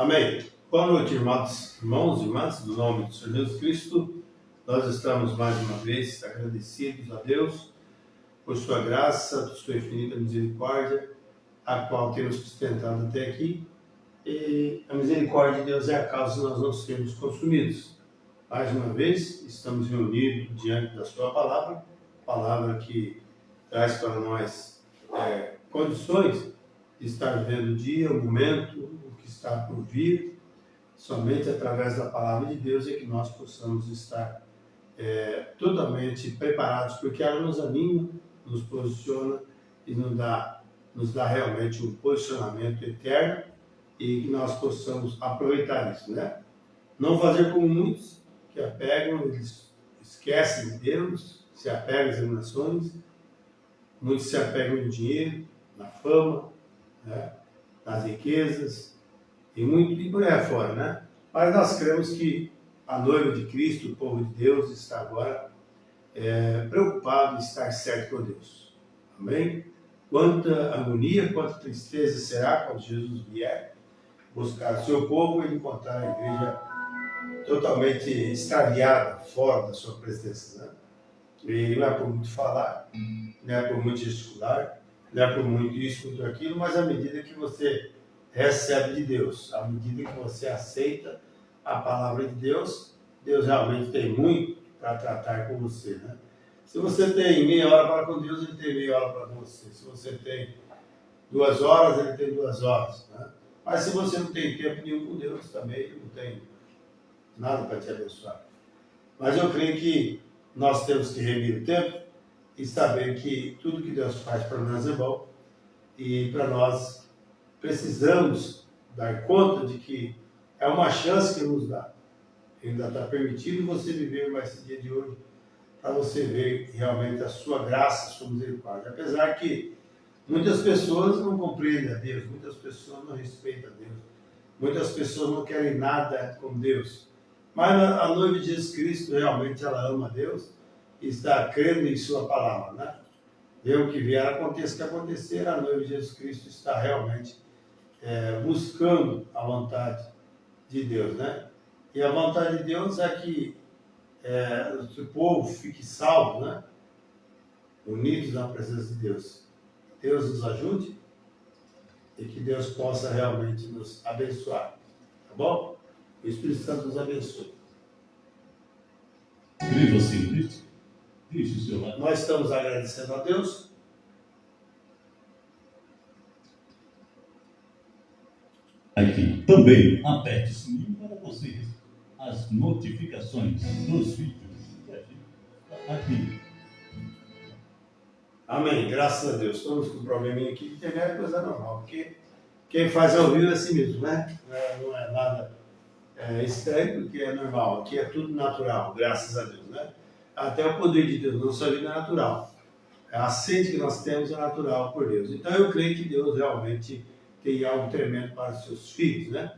Amém. Boa noite, irmãos e irmãs, no nome do Senhor Jesus Cristo. Nós estamos mais uma vez agradecidos a Deus por sua graça, por sua infinita misericórdia, a qual temos sustentado até aqui. E a misericórdia de Deus é a causa de nós não sermos consumidos. Mais uma vez, estamos reunidos diante da sua palavra que traz para nós condições de estar vendo o dia, o momento, o que está por vir. Somente através da palavra de Deus é que nós possamos estar totalmente preparados, porque ela nos anima, nos posiciona e nos dá realmente um posicionamento eterno e que nós possamos aproveitar isso, né? Não fazer como muitos que apegam, eles esquecem de Deus, se apegam às emoções, muitos se apegam no dinheiro, na fama, né? Nas riquezas, e por aí fora, né? Mas nós cremos que a noiva de Cristo, o povo de Deus, está agora preocupado em estar certo com Deus. Amém? Quanta agonia, quanta tristeza será quando Jesus vier buscar o seu povo e encontrar a igreja totalmente extraviada, fora da sua presença, né? E não é por muito falar, não é por muito gesticular, não é por muito isso, muito aquilo, mas à medida que você recebe de Deus, à medida que você aceita a palavra de Deus, Deus realmente tem muito para tratar com você, né? Se você tem meia hora para com Deus, Ele tem meia hora para com você. Se você tem 2 horas, Ele tem 2 horas, né? Mas se você não tem tempo nenhum com Deus, também Ele não tem nada para te abençoar. Mas eu creio que nós temos que remir o tempo e saber que tudo que Deus faz para nós é bom, e para nós precisamos dar conta de que é uma chance que nos dá. Ainda está permitido você viver mais esse dia de hoje, para você ver realmente a sua graça, a sua misericórdia. Apesar que muitas pessoas não compreendem a Deus, muitas pessoas não respeitam a Deus, muitas pessoas não querem nada com Deus. Mas a noiva de Jesus Cristo realmente ela ama a Deus e está crendo em sua palavra, né? Vê o que vier aconteça o que acontecer, a noiva de Jesus Cristo está realmente buscando a vontade de Deus, né? E a vontade de Deus é que o povo fique salvo, né? Unidos na presença de Deus. Deus nos ajude e que Deus possa realmente nos abençoar, tá bom? O Espírito Santo nos abençoe. Crê você em Cristo? Deixe o seu lado. Nós estamos agradecendo a Deus. Aqui também aperte o sininho para vocês as notificações dos vídeos. Aqui. Amém. Graças a Deus. Estamos com um probleminha aqui de internet, coisa normal. Porque quem faz ao vivo é assim mesmo, né? Não é nada estranho, porque é normal. Aqui é tudo natural, graças a Deus, né? Até o poder de Deus, nossa vida é natural. A sede que nós temos é natural por Deus. Então eu creio que Deus realmente tem algo tremendo para os seus filhos, né?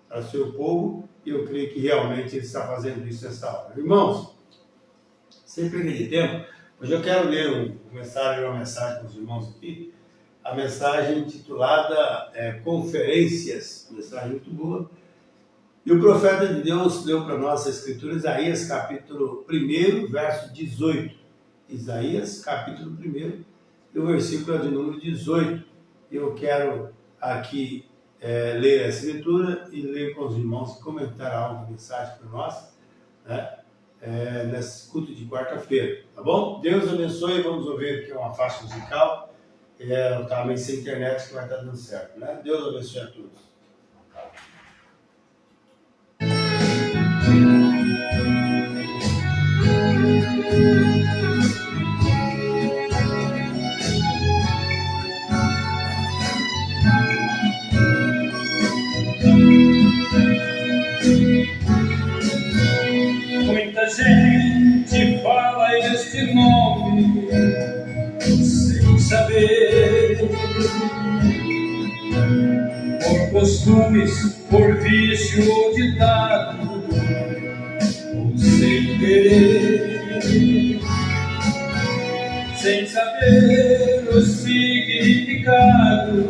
Para o seu povo, e eu creio que realmente Ele está fazendo isso nessa hora. Irmãos, sem perder de tempo, hoje eu quero ler uma mensagem para os irmãos aqui, a mensagem intitulada Conferências, uma mensagem muito boa. E o profeta de Deus leu para nós a escritura, Isaías capítulo 1, verso 18. Isaías capítulo 1, e o versículo é de número 18. Eu quero aqui ler a escritura e ler com os irmãos e comentar algo de mensagem para nós, né? Nesse culto de quarta-feira, tá bom? Deus abençoe. Vamos ouvir aqui uma faixa musical. Também sem internet que vai estar dando certo, né? Deus abençoe a todos. Muita gente fala este nome sem saber, por costumes, por vício ou ditado, ou sem querer, sem saber o significado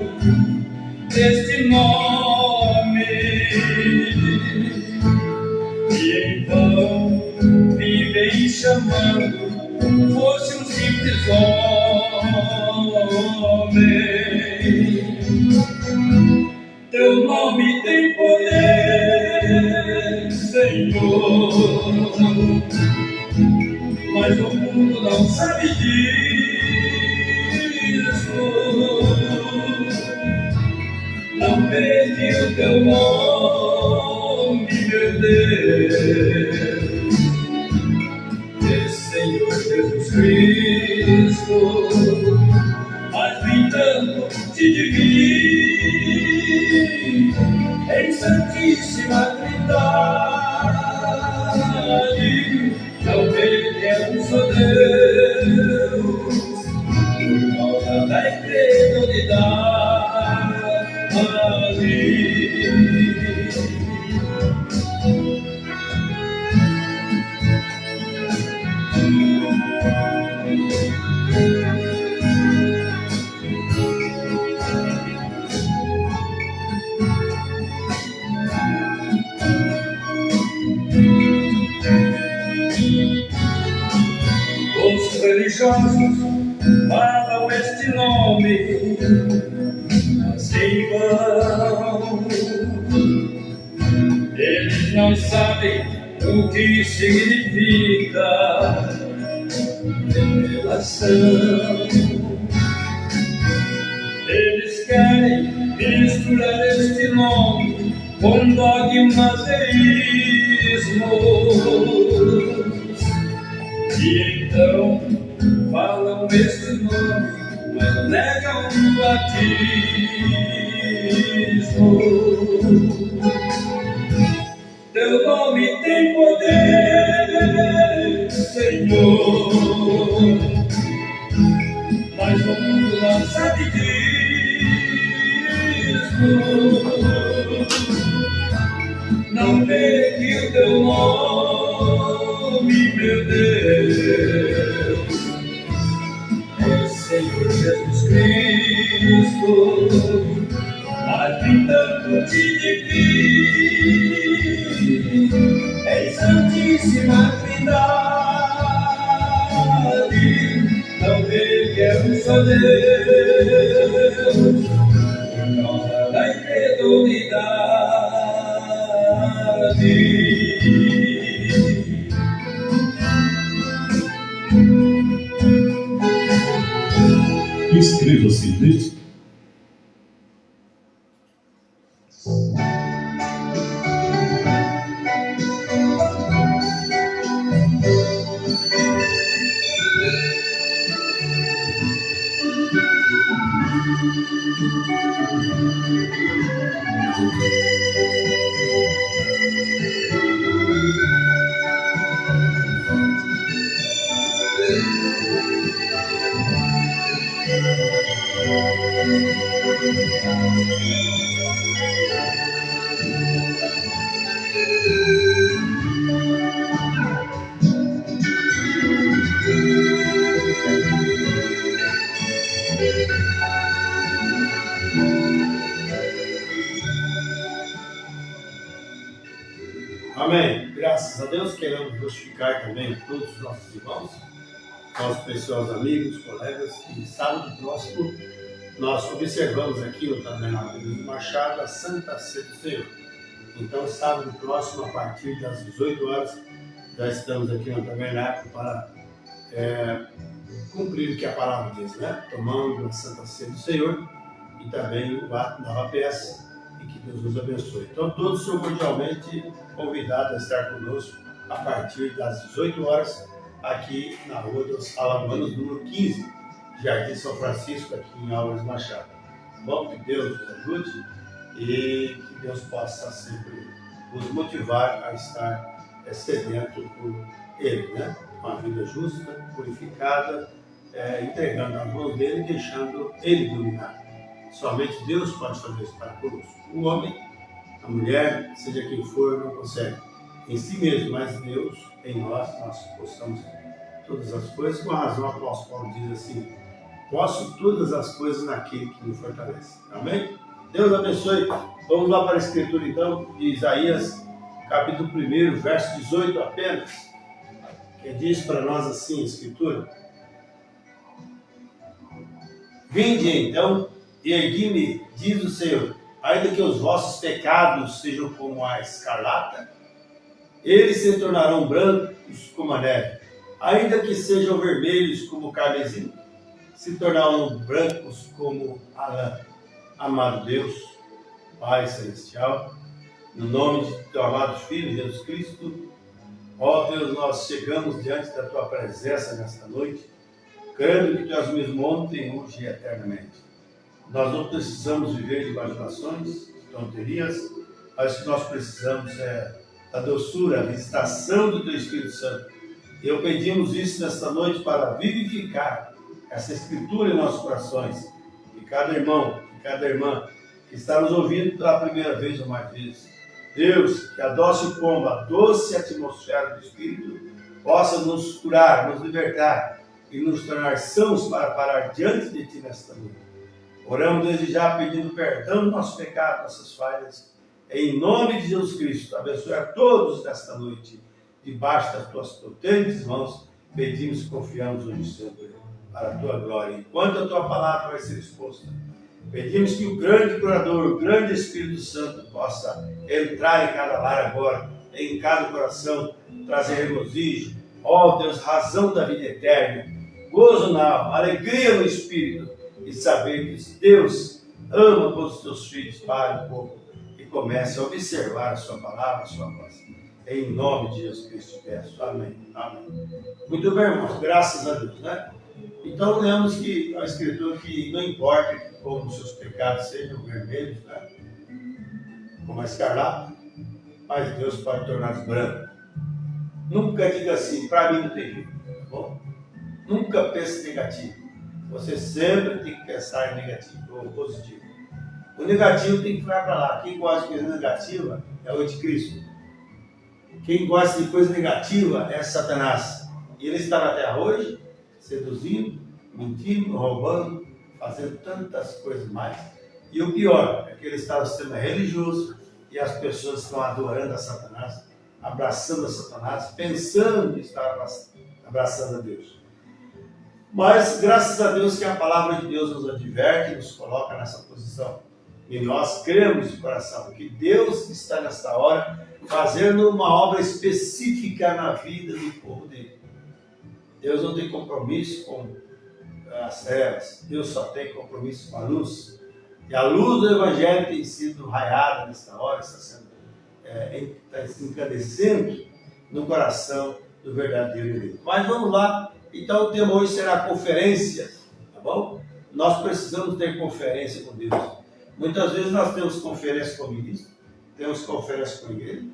deste nome. em vão vivem chamando, fosse um simples homem. Teu nome tem poder, Senhor, mas o mundo não sabe disso. Não perdi o teu nome, meu Deus, Senhor Jesus Cristo, mas no entanto te divi em santíssima Trindade. Não perdemos, ó Deus, por causa da incredulidade. Os religiosos falam este nome, mas em vão. Eles não sabem o que significa revelação. Eles querem misturar este nome com dogmas deísmos. E então falam este nome, mas negam o batismo. Teu nome tem poder, Senhor, mas o mundo não sabe disso. Não pegue o teu nome, meu Deus, Senhor Jesus Cristo, mas tanto te divi em santíssima Trindade. Não peguemos, ó Deus, por causa da incredulidade. Inscreva-se neste Amém. Graças a Deus, queremos justificar também todos os nossos irmãos, nossos preciosos amigos, colegas, que sábado próximo nós observamos aqui no Tabernáculo do Machado a Santa Ceia do Senhor. Então, sábado próximo, a partir das 18 horas, já estamos aqui no Tabernáculo para cumprir o que a palavra diz, né? Tomando a Santa Ceia do Senhor e também o ato da Nova Peça, e que Deus nos abençoe. Então, todos são cordialmente convidados a estar conosco a partir das 18 horas, aqui na Rua dos Alagoanos, número 15, Jardim São Francisco, aqui em Álvares Machado. Bom, que Deus nos ajude e que Deus possa sempre nos motivar a estar sedento por Ele, né? Uma vida justa, purificada, entregando as mãos dele e deixando Ele dominar. Somente Deus pode fazer isso para conosco. O homem, a mulher, seja quem for, não consegue em si mesmo, mas Deus em nós possamos todas as coisas. Com razão, o apóstolo Paulo diz assim: posso todas as coisas naquele que me fortalece. Amém? Deus abençoe. Vamos lá para a escritura então de Isaías, capítulo 1, verso 18 apenas, que diz para nós assim a Escritura: Vinde então e ergui-me, diz o Senhor, ainda que os vossos pecados sejam como a escarlata, eles se tornarão brancos como a neve. Ainda que sejam vermelhos como o carmesim, se tornarão brancos como a lã. Amado Deus, Pai Celestial, no nome de teu amado Filho, Jesus Cristo, ó Deus, nós chegamos diante da tua presença nesta noite, crendo que tu és o mesmo ontem, hoje e eternamente. Nós não precisamos viver de imaginações, de tonterias, mas o que nós precisamos é da doçura, a visitação do teu Espírito Santo. E eu pedimos isso nesta noite para vivificar essa Escritura em nossos corações. Que cada irmão, que cada irmã que está nos ouvindo pela primeira vez ou mais vezes, Deus, que a doce pomba, a doce atmosfera do Espírito, possa nos curar, nos libertar e nos tornar sãos para parar diante de Ti nesta noite. Oramos desde já pedindo perdão do nosso pecado, nossas falhas. Em nome de Jesus Cristo, abençoe a todos nesta noite, debaixo das Tuas potentes mãos, pedimos e confiamos hoje sempre para a Tua glória. Enquanto a Tua palavra vai ser exposta, pedimos que o grande curador, o grande Espírito Santo possa entrar em cada lar agora, em cada coração, trazer regozijo, ó Deus, razão da vida eterna, gozo na alma, alegria no Espírito, e saber que Deus ama todos os teus filhos, Pai, um pouco, e comece a observar a sua palavra, a sua voz. Em nome de Jesus Cristo peço. Amém. Amém. Muito bem, irmãos, graças a Deus, né? Então, lemos que a Escritura que não importa como os seus pecados sejam vermelhos, né? Como a escarlata, mas Deus pode torná-los brancos. Nunca diga assim, para mim não tem jeito, tá bom? Nunca pense negativo. Você sempre tem que pensar em negativo ou positivo. O negativo tem que ficar para lá. Quem gosta de coisa negativa é o anticristo. Quem gosta de coisa negativa é Satanás. E ele está na terra hoje, seduzindo, mentindo, roubando, fazendo tantas coisas mais. E o pior é que ele está no sistema religioso e as pessoas estão adorando a Satanás, abraçando a Satanás, pensando em estar abraçando a Deus. Mas graças a Deus que a palavra de Deus nos adverte e nos coloca nessa posição. E nós cremos de coração que Deus está nesta hora fazendo uma obra específica na vida do povo dele. Deus não tem compromisso com as trevas, Deus só tem compromisso com a luz. E a luz do Evangelho tem sido raiada nesta hora, está sendo incandescendo no coração do verdadeiro eleito. Mas vamos lá, então o tema hoje será conferência, tá bom? Nós precisamos ter conferência com Deus. Muitas vezes nós temos conferência com o ministro, temos conferência com a igreja,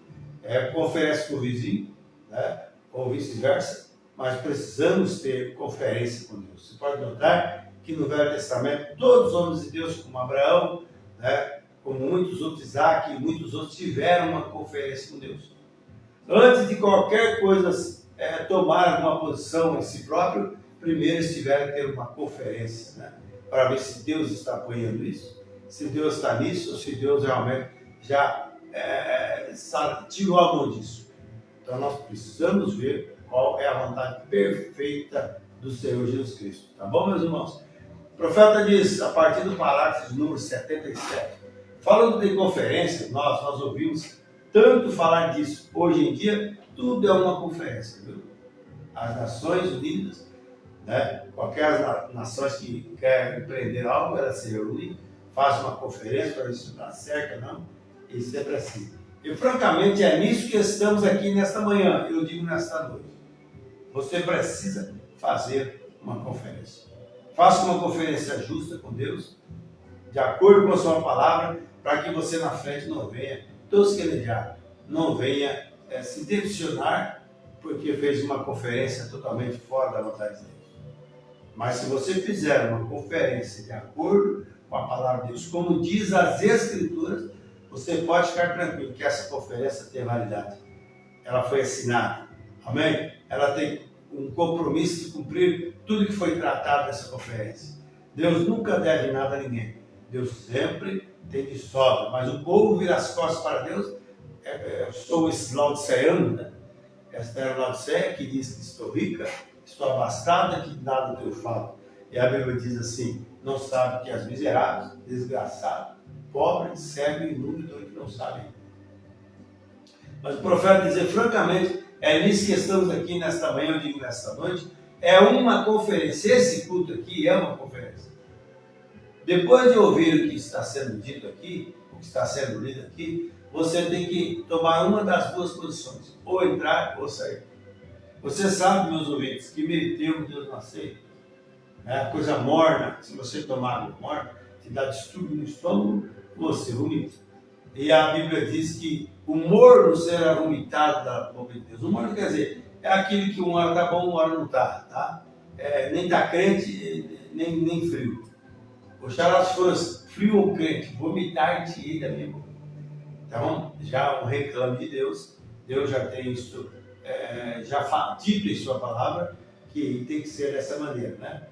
conferência com o vizinho, né? Ou vice-versa, mas precisamos ter conferência com Deus. Você pode notar que no Velho Testamento todos os homens de Deus, como Abraão, né? Como muitos outros, Isaac e muitos outros, tiveram uma conferência com Deus. Antes de qualquer coisa tomar uma posição em si próprio, primeiro eles tiveram que ter uma conferência, né? Para ver se Deus está apoiando isso, se Deus está nisso, ou se Deus realmente já tirou a mão disso. Então nós precisamos ver qual é a vontade perfeita do Senhor Jesus Cristo. Tá bom, meus irmãos? O profeta diz, a partir do parágrafo de número 77, falando de conferência, nós ouvimos tanto falar disso. Hoje em dia, tudo é uma conferência, viu? As Nações Unidas, né? Qualquer nações que quer empreender algo, ela se reúne, faz uma conferência para ver se está certo ou não, e sempre assim. E francamente é nisso que estamos aqui nesta manhã, eu digo nesta noite. Você precisa fazer uma conferência. Faça uma conferência justa com Deus, de acordo com a sua palavra, para que você na frente não venha tosquenejar, não venha se decepcionar, porque fez uma conferência totalmente fora da vontade de Deus. Mas se você fizer uma conferência de acordo com a palavra de Deus, como diz as Escrituras, você pode ficar tranquilo que essa conferência tem validade. Ela foi assinada. Amém? Ela tem um compromisso de cumprir tudo que foi tratado nessa conferência. Deus nunca deve nada a ninguém. Deus sempre tem de sobra. Mas o povo vira as costas para Deus sou esse laodiceano, né? Esta era a Laodiceia que diz que estou rica, estou abastada, que nada tenho falta. E a Bíblia diz assim, não sabe que as miseráveis, desgraçados, pobres, cego e nu, que não sabem. Mas o profeta dizer, francamente, é nisso que estamos aqui nesta manhã, eu digo nesta noite, é uma conferência. Esse culto aqui é uma conferência. Depois de ouvir o que está sendo dito aqui, o que está sendo lido aqui, você tem que tomar uma das duas posições, ou entrar ou sair. Você sabe, meus ouvintes, que meio termo Deus não aceita. É coisa morna, se você tomar água morna, te dá distúrbio no estômago, você vomita. E a Bíblia diz que o morno será vomitado da boca de Deus. O morno quer dizer, é aquele que uma hora está bom, uma hora não está, tá? Nem está crente, nem frio. Oxalá se fosse frio ou crente, vomitar-te da minha boca. Então, já um reclame de Deus, Deus já tem isso, já dito em sua palavra, que tem que ser dessa maneira, né?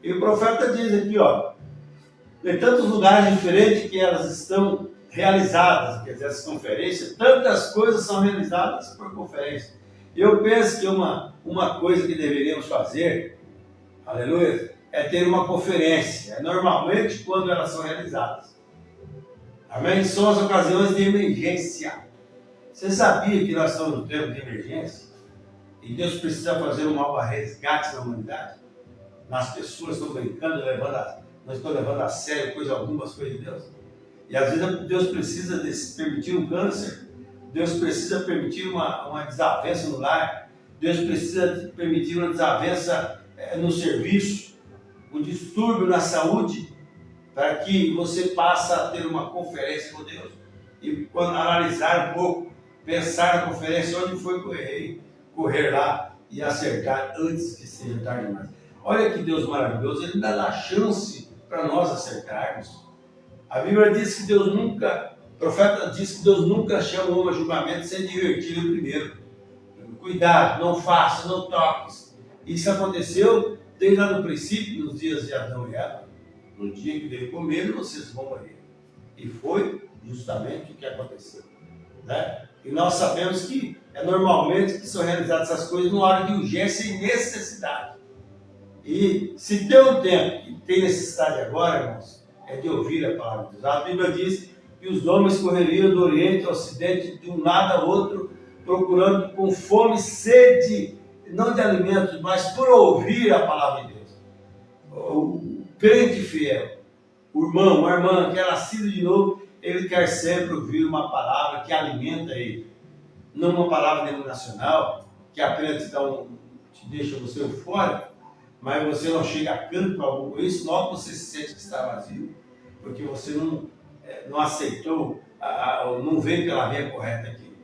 E o profeta diz aqui, ó, em tantos lugares diferentes que elas estão realizadas, quer dizer, as conferências, tantas coisas são realizadas por conferência. Eu penso que uma coisa que deveríamos fazer, aleluia, é ter uma conferência, normalmente quando elas são realizadas. Amém? São as ocasiões de emergência. Você sabia que nós estamos no tempo de emergência? E Deus precisa fazer um maior resgate na humanidade? As pessoas estão brincando, não estão levando a sério algumas coisas de Deus. E às vezes Deus precisa permitir um câncer, Deus precisa permitir uma desavença no lar, Deus precisa permitir uma desavença no serviço, um distúrbio na saúde, para que você passe a ter uma conferência com Deus. E quando analisar um pouco, pensar na conferência, onde foi que eu errei, correr lá e acertar antes que seja tarde demais. Olha que Deus maravilhoso, Ele ainda dá chance para nós acertarmos. A Bíblia diz que Deus nunca, o profeta diz que Deus nunca chama o homem a julgamento sem divertir o primeiro. Cuidado, não faça, não toques. Isso aconteceu desde lá no princípio, nos dias de Adão e Eva. No dia que dele comer, vocês vão morrer. E foi justamente o que aconteceu. Né? E nós sabemos que é normalmente que são realizadas essas coisas numa hora de urgência e necessidade. E se tem um tempo que tem necessidade agora, irmãos, é de ouvir a palavra de Deus. A Bíblia diz que os homens correriam do Oriente ao Ocidente, de um lado ao outro, procurando com fome e sede, não de alimentos, mas por ouvir a palavra de Deus. O crente fiel, o irmão, a irmã que é nascido de novo, ele quer sempre ouvir uma palavra que alimenta ele. Não uma palavra denominacional, que apenas te deixa você eufórico, mas você não chega a canto algum com isso, logo você se sente que está vazio, porque você não aceitou, não veio pela via correta aqui,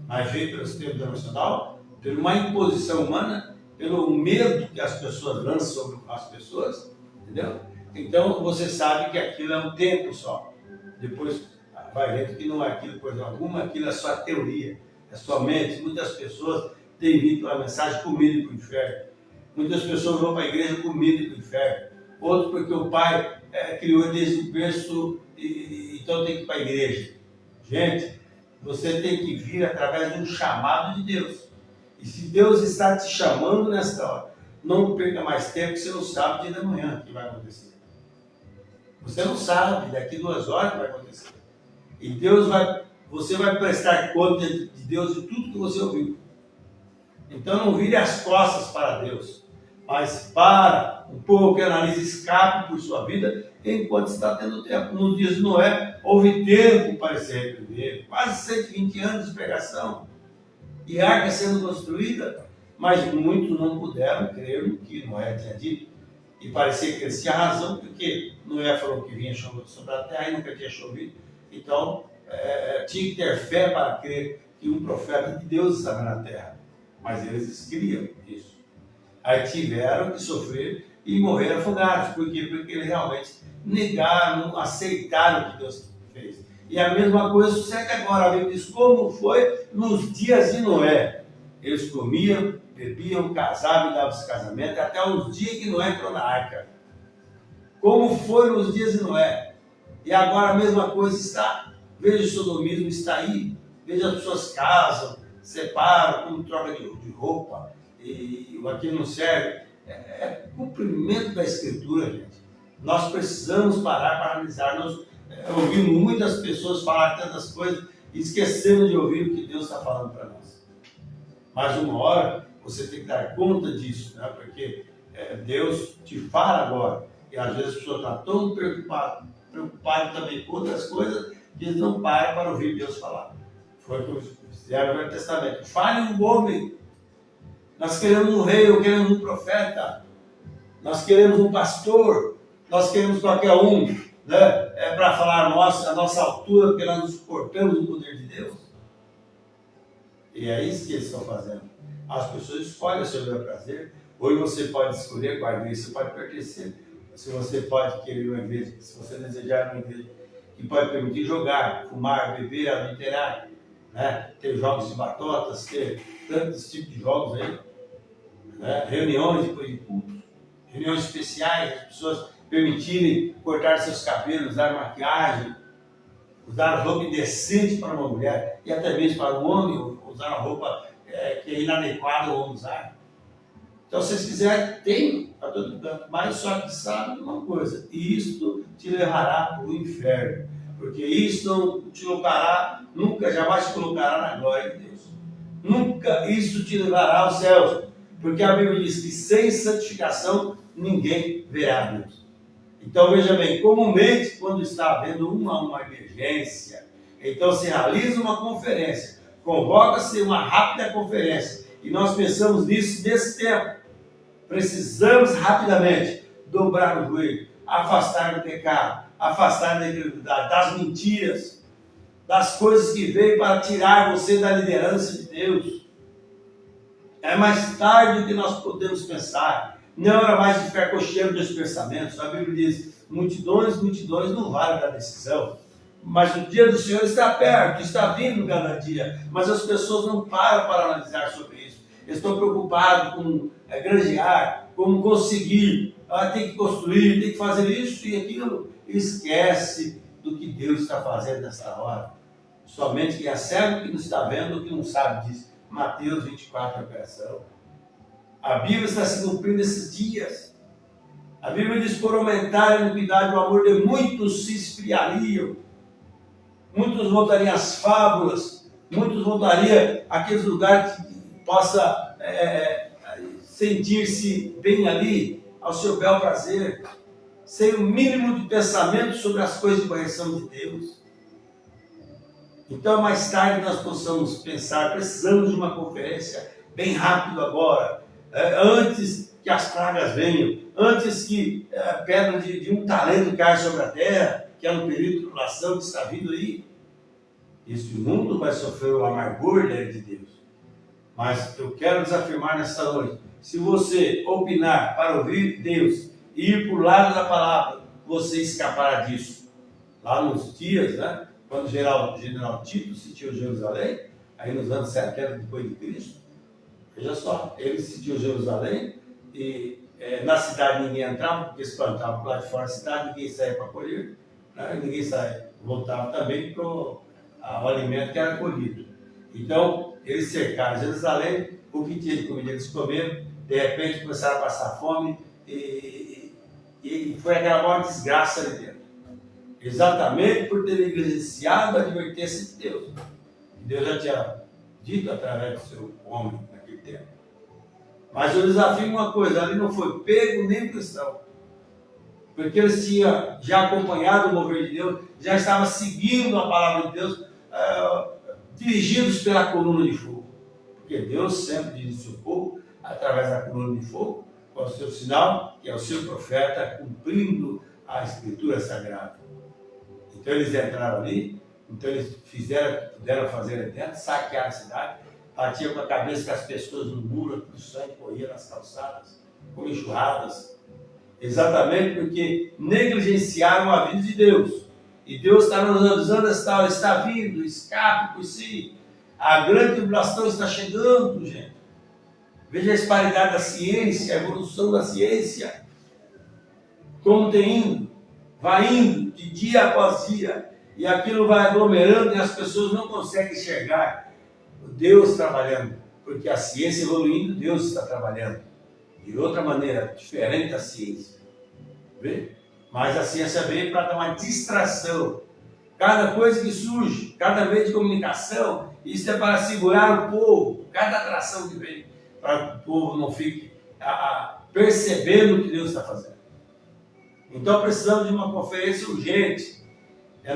mas veio pelo sistema internacional, por uma imposição humana, pelo medo que as pessoas lançam sobre as pessoas, entendeu? Então você sabe que aquilo é um tempo só, depois vai ver que não é aquilo coisa alguma, aquilo é só teoria, é somente. Muitas pessoas têm vindo a mensagem comida para o inferno. Muitas pessoas vão para a igreja com medo do inferno. Outros porque o pai criou desde o berço e então tem que ir para a igreja. Gente, você tem que vir através de um chamado de Deus. E se Deus está te chamando nesta hora, não perca mais tempo, que você não sabe o dia da manhã o que vai acontecer. Você não sabe, daqui 2 horas que vai acontecer. E você vai prestar conta de Deus de tudo que você ouviu. Então não vire as costas para Deus, mas para um pouco, analise, escape por sua vida, enquanto está tendo tempo. Nos dias de Noé, houve tempo para se arrepender, quase 120 anos de pregação, e arca sendo construída, mas muitos não puderam crer no que Noé tinha dito, e parecia que eles tinham razão, porque Noé falou que vinha chovendo sobre a terra e nunca tinha chovido, então tinha que ter fé para crer que um profeta de Deus estava na terra. Mas eles criam isso. Aí tiveram que sofrer e morrer afogados. Por quê? Porque eles realmente negaram, não aceitaram o que Deus fez. E a mesma coisa sucede agora. A Bíblia diz como foi nos dias de Noé. Eles comiam, bebiam, casavam e davam esse casamento, até os dias que Noé entrou na arca. Como foi nos dias de Noé. E agora a mesma coisa está. Veja, o sodomismo está aí. Veja, as pessoas casam, separam, como troca de roupa, e aquilo não serve. É cumprimento da Escritura, gente. Nós precisamos parar para analisar. Nós ouvimos muitas pessoas falar tantas coisas e esquecemos de ouvir o que Deus está falando para nós. Mas uma hora você tem que dar conta disso, né? Porque Deus te fala agora. E às vezes a pessoa está tão preocupada também com outras coisas, que eles não param para ouvir Deus falar. Foi o que fizeram no Velho Testamento. Fale um homem. Nós queremos um rei, ou queremos um profeta. Nós queremos um pastor. Nós queremos qualquer um, né? Para falar a nossa altura, porque nós nos suportamos o poder de Deus. E é isso que eles estão fazendo. As pessoas escolhem o seu bel prazer. Hoje você pode escolher qual igreja você pode pertencer. Se você pode querer uma igreja, se você desejar uma igreja que pode permitir jogar, fumar, beber, adulterar, né? Ter jogos de batotas, ter tantos tipos de jogos aí, né? Reuniões depois de cultos, reuniões especiais, as pessoas permitirem cortar seus cabelos, usar maquiagem, usar roupa indecente para uma mulher e até mesmo para um homem, usar uma roupa que é inadequada ao homem usar. Então, se vocês quiserem, tem para todo canto, mas só que sabe uma coisa: isto te levará para o inferno, porque isso não te colocará, nunca, jamais te colocará na glória de Deus. Nunca isso te levará aos céus, porque a Bíblia diz que sem santificação ninguém verá Deus. Então, veja bem, comumente, quando está havendo uma emergência, então se realiza uma conferência, convoca-se uma rápida conferência, e nós pensamos nisso nesse tempo. Precisamos rapidamente dobrar o joelho, afastar do pecado, afastar da incredulidade, das mentiras, das coisas que veio para tirar você da liderança de Deus. É mais tarde do que nós podemos pensar. Não era mais de ficar cocheando dos pensamentos. A Bíblia diz: multidões não valem da decisão. Mas o dia do Senhor está perto, está vindo cada dia. Mas as pessoas não param para analisar sobre isso. Eles estão preocupados com granjear, como conseguir, tem que construir, tem que fazer isso e aquilo. Esquece do que Deus está fazendo nessa hora. Somente quem é cego que não está vendo, que não sabe disso. Mateus 24 é a versão. A Bíblia está se cumprindo esses dias. A Bíblia diz: por aumentar a iniquidade, o amor de muitos se esfriariam. Muitos voltariam às fábulas, muitos voltariam àqueles lugares que possa sentir-se bem ali, ao seu bel prazer, sem o mínimo de pensamento sobre as coisas de correção de Deus. Então, mais tarde nós possamos pensar: precisamos de uma conferência bem rápido agora, antes que as pragas venham, antes que a pedra de um talento caia sobre a terra, que é um período de tribulação que está vindo aí. Este mundo vai sofrer o amargor da ira de Deus. Mas eu quero desafirmar nessa noite: se você opinar para ouvir Deus e ir para o lado da palavra, você escapará disso. Lá nos dias, né, quando o general Tito sentiu Jerusalém, aí nos anos 70 depois de Cristo, veja só, ele sentiu Jerusalém e na cidade ninguém entrava, porque eles plantavam lá de fora da cidade, ninguém saía para colher, né, ninguém saía, voltava também para o alimento que era colhido. Então, eles cercaram Jerusalém, o que tinha de comida eles comeram, de repente começaram a passar fome e foi aquela maior desgraça ali dentro. Exatamente por ter negligenciado a advertência de Deus. Deus já tinha dito através do seu homem naquele tempo. Mas eu desafio uma coisa: ali não foi pego nem cristão. Porque eles tinham já acompanhado o mover de Deus, já estavam seguindo a palavra de Deus, dirigidos pela coluna de fogo. Porque Deus sempre dirige o seu povo através da coluna de fogo, com o seu sinal, que é o seu profeta, cumprindo a Escritura Sagrada. Então eles entraram ali, então eles puderam fazer ali dentro, saquear a cidade, batiam com a cabeça das pessoas no muro, o sangue corria nas calçadas, com enxurradas. Exatamente porque negligenciaram o aviso de Deus. E Deus está nos avisando esta hora: está vindo, escape por si. A grande tribulação está chegando, gente. Veja a disparidade da ciência, a evolução da ciência. Como tem indo, vai indo de dia após dia. e aquilo vai aglomerando e as pessoas não conseguem enxergar Deus trabalhando, porque a ciência evoluindo, Deus está trabalhando de outra maneira, diferente da ciência. Vê? Mas a ciência veio para dar uma distração. Cada coisa que surge, cada meio de comunicação, isso é para segurar o povo, cada atração que vem, para que o povo não fique percebendo o que Deus está fazendo. Então precisamos de uma conferência urgente.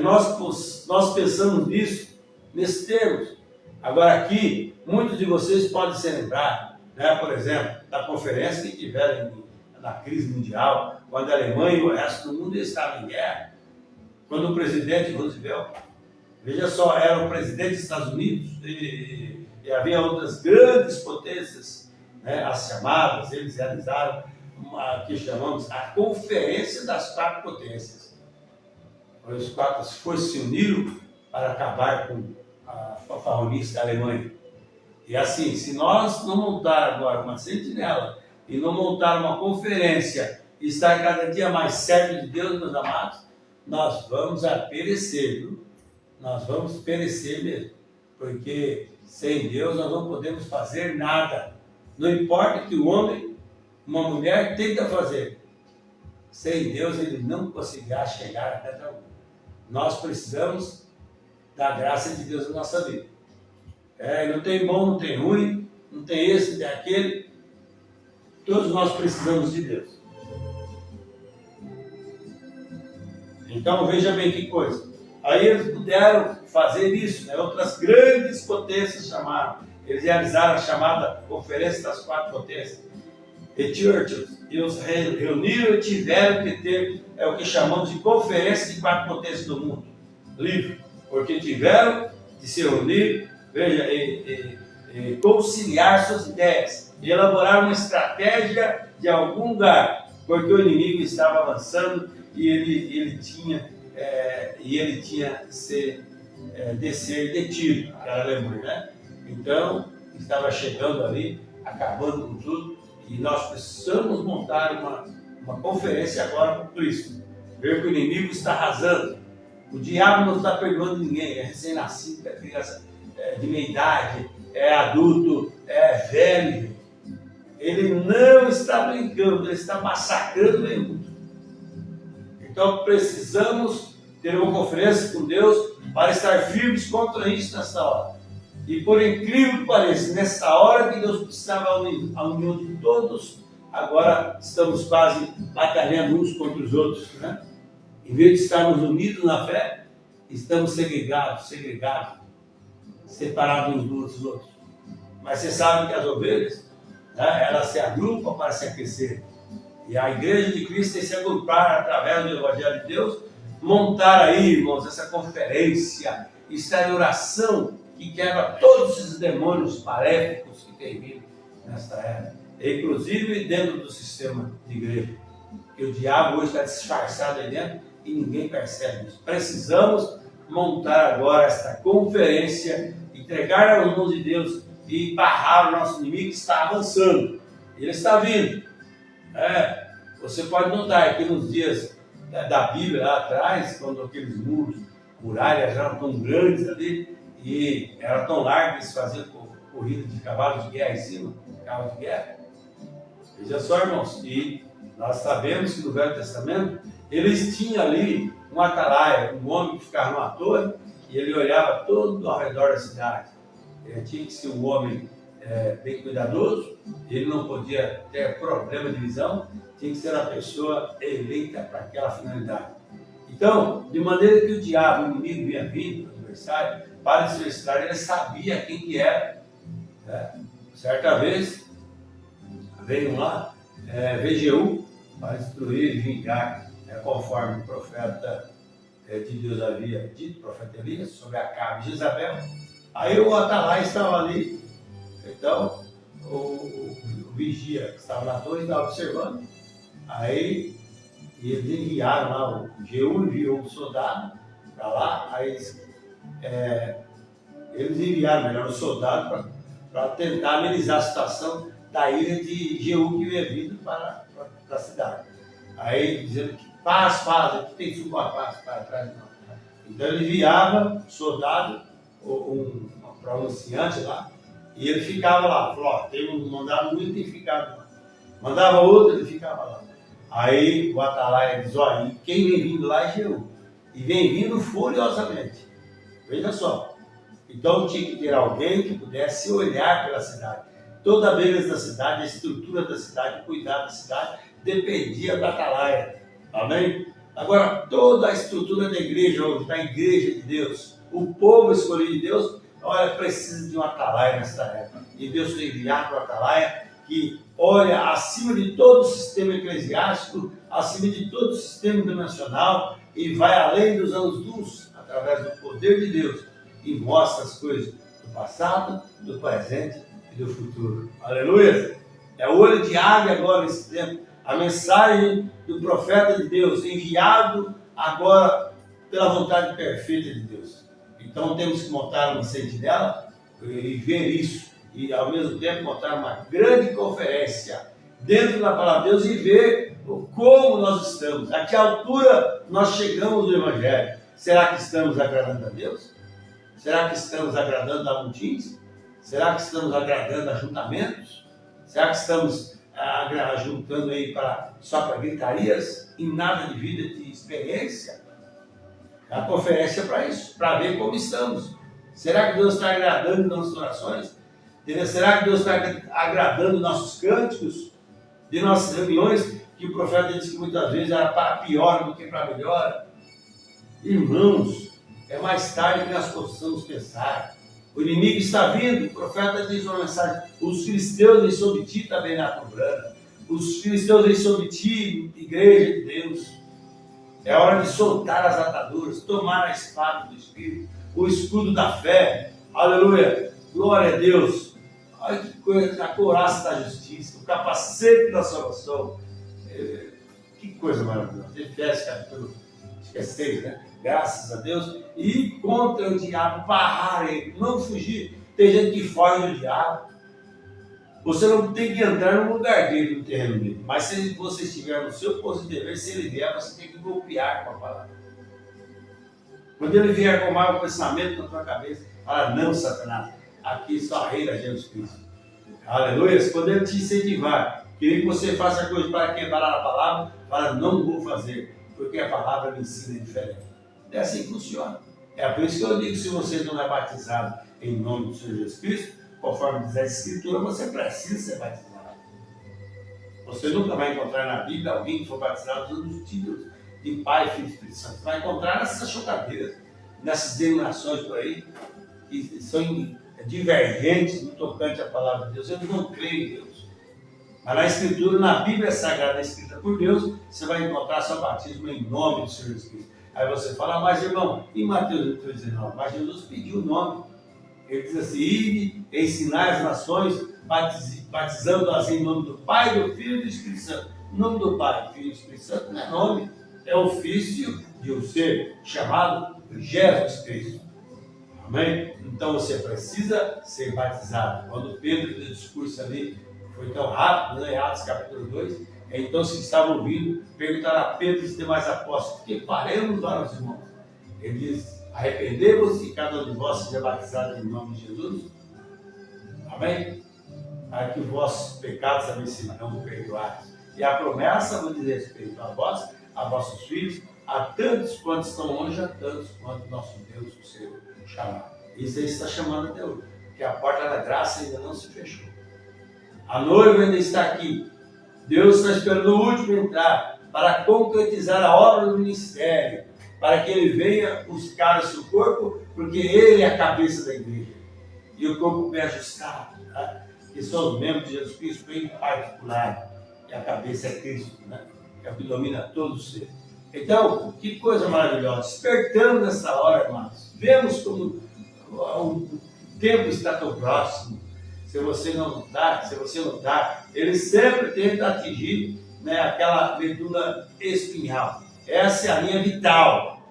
Nós pensamos nisso, nesses termos. Agora aqui, muitos de vocês podem se lembrar, né, por exemplo, da conferência que tiveram na crise mundial, quando a Alemanha e o resto do mundo estavam em guerra, quando o presidente Roosevelt, veja só, era o presidente dos Estados Unidos e havia outras grandes potências, né, as chamadas, eles realizaram que chamamos a Conferência das Quatro Potências. Os quatro forças se uniram para acabar com a fanfarronice da Alemanha. E assim, se nós não montar agora uma sentinela e não montar uma conferência e estar cada dia mais certo de Deus, meus amados, nós vamos perecer, viu? Nós vamos perecer mesmo. Porque sem Deus nós não podemos fazer nada. Não importa que o homem, uma mulher, tenta fazer. Sem Deus ele não conseguirá chegar até algum. Nós precisamos da graça de Deus na nossa vida. Não tem bom, não tem ruim, não tem esse, não tem aquele. Todos nós precisamos de Deus. Então veja bem que coisa. Aí eles puderam fazer isso, né? Outras grandes potências chamaram. Eles realizaram a chamada Conferência das Quatro Potências. E Churchill, eles reuniram e tiveram que ter o que chamamos de Conferência de Quatro Potências do Mundo. Livre. Porque tiveram de se reunir, veja, e conciliar suas ideias. E elaborar uma estratégia de algum lugar. Porque o inimigo estava avançando e ele tinha de ser detido, aquela Alemanha, né? Então, estava chegando ali, acabando com tudo, e nós precisamos montar uma conferência agora com Cristo. Ver que o inimigo está arrasando. O diabo não está perdoando ninguém, é recém-nascido, é criança de meia idade, é adulto, é velho. Ele não está brincando, ele está massacrando o mundo. Então precisamos ter uma conferência com Deus para estar firmes contra isso nessa hora. E por incrível que pareça, nessa hora que Deus precisava a união de todos, agora estamos quase batalhando uns contra os outros, né? Em vez de estarmos unidos na fé, estamos segregados, separados uns dos outros. Mas você sabe que as ovelhas, né, elas se agrupam para se aquecer. E a igreja de Cristo tem que se agrupar através do Evangelho de Deus, montar aí, irmãos, essa conferência, estar em oração que quebra todos esses demônios maléficos que tem vindo nesta era. Inclusive dentro do sistema de igreja. Que o diabo hoje está disfarçado aí dentro e ninguém percebe isso. Precisamos montar agora esta conferência, entregar as mãos de Deus e barrar o nosso inimigo que está avançando. Ele está vindo. Você pode notar que nos dias da Bíblia lá atrás, quando aqueles muralhas eram tão grandes ali e eram tão largas, eles faziam corrida de cavalos de guerra em cima, carros de guerra. Veja só, irmãos, e nós sabemos que no Velho Testamento eles tinham ali um atalaia, um homem que ficava numa torre e ele olhava todo ao redor da cidade. Ele tinha que ser um homem bem cuidadoso, ele não podia ter problema de visão, tinha que ser a pessoa eleita para aquela finalidade. Então, de maneira que o diabo, o inimigo, vinha vindo, o adversário, para desfrutar, ele sabia quem que era. Certa vez, veio lá, Jeú para destruir e vingar, conforme o profeta de Deus havia dito, o profeta Elias, sobre Acabe e Jezabel. Aí o atalaia estava ali, então o vigia que estava na torre estava observando. Aí eles enviaram lá, o Jeú enviou um soldado para lá, aí eles enviaram um soldado para tentar amenizar a situação da ira de Jeú que ia vindo para a cidade. Aí dizendo que paz, aqui tem sua paz para trás de nós. Então ele enviava soldado, para um anunciante lá, e ele ficava lá. Falou, ó, mandava um e ficava lá. Mandava outro, ele ficava lá. Aí o atalaia diz, ó, quem vem vindo lá é Jeú. E vem vindo furiosamente. Veja só. Então tinha que ter alguém que pudesse olhar pela cidade. Toda a beleza da cidade, a estrutura da cidade, o cuidado da cidade, dependia da atalaia. Amém? Agora, toda a estrutura da igreja, hoje, da igreja de Deus, o povo escolhido de Deus, olha, precisa de um atalaia nessa época. E Deus tem enviado o atalaia que olha acima de todo o sistema eclesiástico, acima de todo o sistema internacional e vai além dos anos-luz, através do poder de Deus, e mostra as coisas do passado, do presente e do futuro. Aleluia! É o olho de águia agora nesse tempo. A mensagem do profeta de Deus, enviado agora pela vontade perfeita de Deus. Então temos que montar uma sentinela e ver isso. E ao mesmo tempo montar uma grande conferência dentro da palavra de Deus e ver como nós estamos, a que altura nós chegamos no Evangelho. Será que estamos agradando a Deus? Será que estamos agradando a multidões? Será que estamos agradando a ajuntamentos? Será que estamos juntando aí só para gritarias e nada de vida, de experiência? A conferência é para isso, para ver como estamos. Será que Deus está agradando nossas orações? Será que Deus está agradando nossos cânticos, de nossas reuniões, que o profeta disse que muitas vezes era para pior do que para melhor? Irmãos, é mais tarde que nós possamos pensar. O inimigo está vindo, o profeta diz uma mensagem, os filisteus vêm sobre ti também na cobrana. Os filisteus vêm sobre ti, igreja de Deus. É hora de soltar as ataduras, tomar a espada do Espírito, o escudo da fé. Aleluia, glória a Deus. Olha que coisa, a couraça da justiça, o capacete da salvação. Que coisa maravilhosa. Efésios capítulo 6, né? Graças a Deus. E contra o diabo, barrar ele, não fugir. Tem gente que foge do diabo. Você não tem que entrar no lugar dele, no terreno dele. Mas se você estiver no seu posto de dever, se ele vier, você tem que golpear com a palavra. Quando ele vier com mau pensamento na tua cabeça, fala, não, Satanás, aqui só reina Jesus Cristo. Aleluia. Quando ele te incentivar, querer que você faça coisa para quebrar a palavra, fala, não vou fazer, porque a palavra me ensina diferente. É assim que funciona. É por isso que eu digo, se você não é batizado em nome do Senhor Jesus Cristo, conforme diz a Escritura, você precisa ser batizado. Você nunca vai encontrar na Bíblia alguém que for batizado usando os títulos de Pai, Filho e Espírito Santo. Você vai encontrar nessas chocadeiras, nessas denominações por aí, que são divergentes no tocante à palavra de Deus. Eu não creio em Deus. Mas na Escritura, na Bíblia Sagrada escrita por Deus, você vai encontrar seu batismo em nome do Senhor Jesus Cristo. Aí você fala, mas irmão, em Mateus 19, mas Jesus pediu o nome. Ele diz assim, ide, ensinai as nações, batizando-as em nome do Pai, do Filho e do Espírito Santo. O nome do Pai, do Filho e do Espírito Santo não é nome, é ofício de um ser chamado Jesus Cristo. Amém? Então você precisa ser batizado. Quando Pedro fez o discurso ali, foi tão rápido, né? Atos capítulo 2, então os que estavam ouvindo perguntaram a Pedro e os demais apóstolos, que faremos para os irmãos? Ele diz, arrependei-vos e cada um de vós seja batizado em nome de Jesus. Amém? Para que os vossos pecados também serão perdoados. E a promessa vos diz respeito a vós, a vossos filhos, a tantos quantos estão longe, a tantos quanto nosso Deus o Senhor chamar. Isso aí está chamando até hoje, porque a porta da graça ainda não se fechou. A noiva ainda está aqui. Deus está esperando o último entrar para concretizar a obra do ministério, para que ele venha buscar o seu corpo, porque ele é a cabeça da igreja. E o corpo bem ajustado, tá? Que são os membros de Jesus Cristo bem particular. E a cabeça é Cristo, né? Que é o que domina todo o ser. Então, que coisa maravilhosa. Despertando nessa hora, irmãos. Vemos como o tempo está tão próximo. Se você não notar, ele sempre tenta atingir, né, aquela medula espinhal. Essa é a linha vital.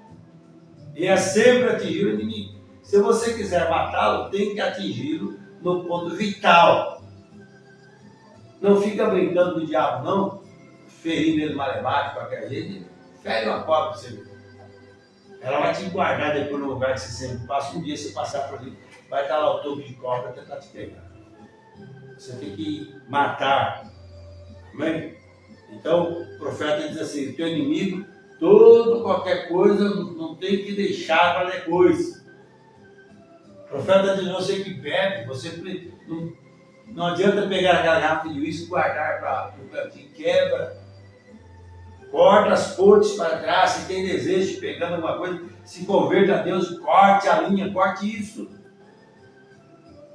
E é sempre atingir o inimigo. Se você quiser matá-lo, tem que atingi-lo no ponto vital. Não fica brincando com o diabo, não. Ferindo ele malemate, qualquer jeito. Fere uma cobra para você ver. Ela vai te guardar depois no lugar que você sempre passa. Um dia você passar por ali, vai estar lá o topo de cobra tentar te pegar. Você tem que matar. Amém? Então, o profeta diz assim, teu inimigo, qualquer coisa, não tem que deixar para depois. O profeta diz, você que bebe, você não adianta pegar aquela garrafa de uísque e guardar para o cantinho, quebra. Corta as pontes para trás, se tem desejo de pegar alguma coisa, se converta a Deus, corte a linha, corte isso.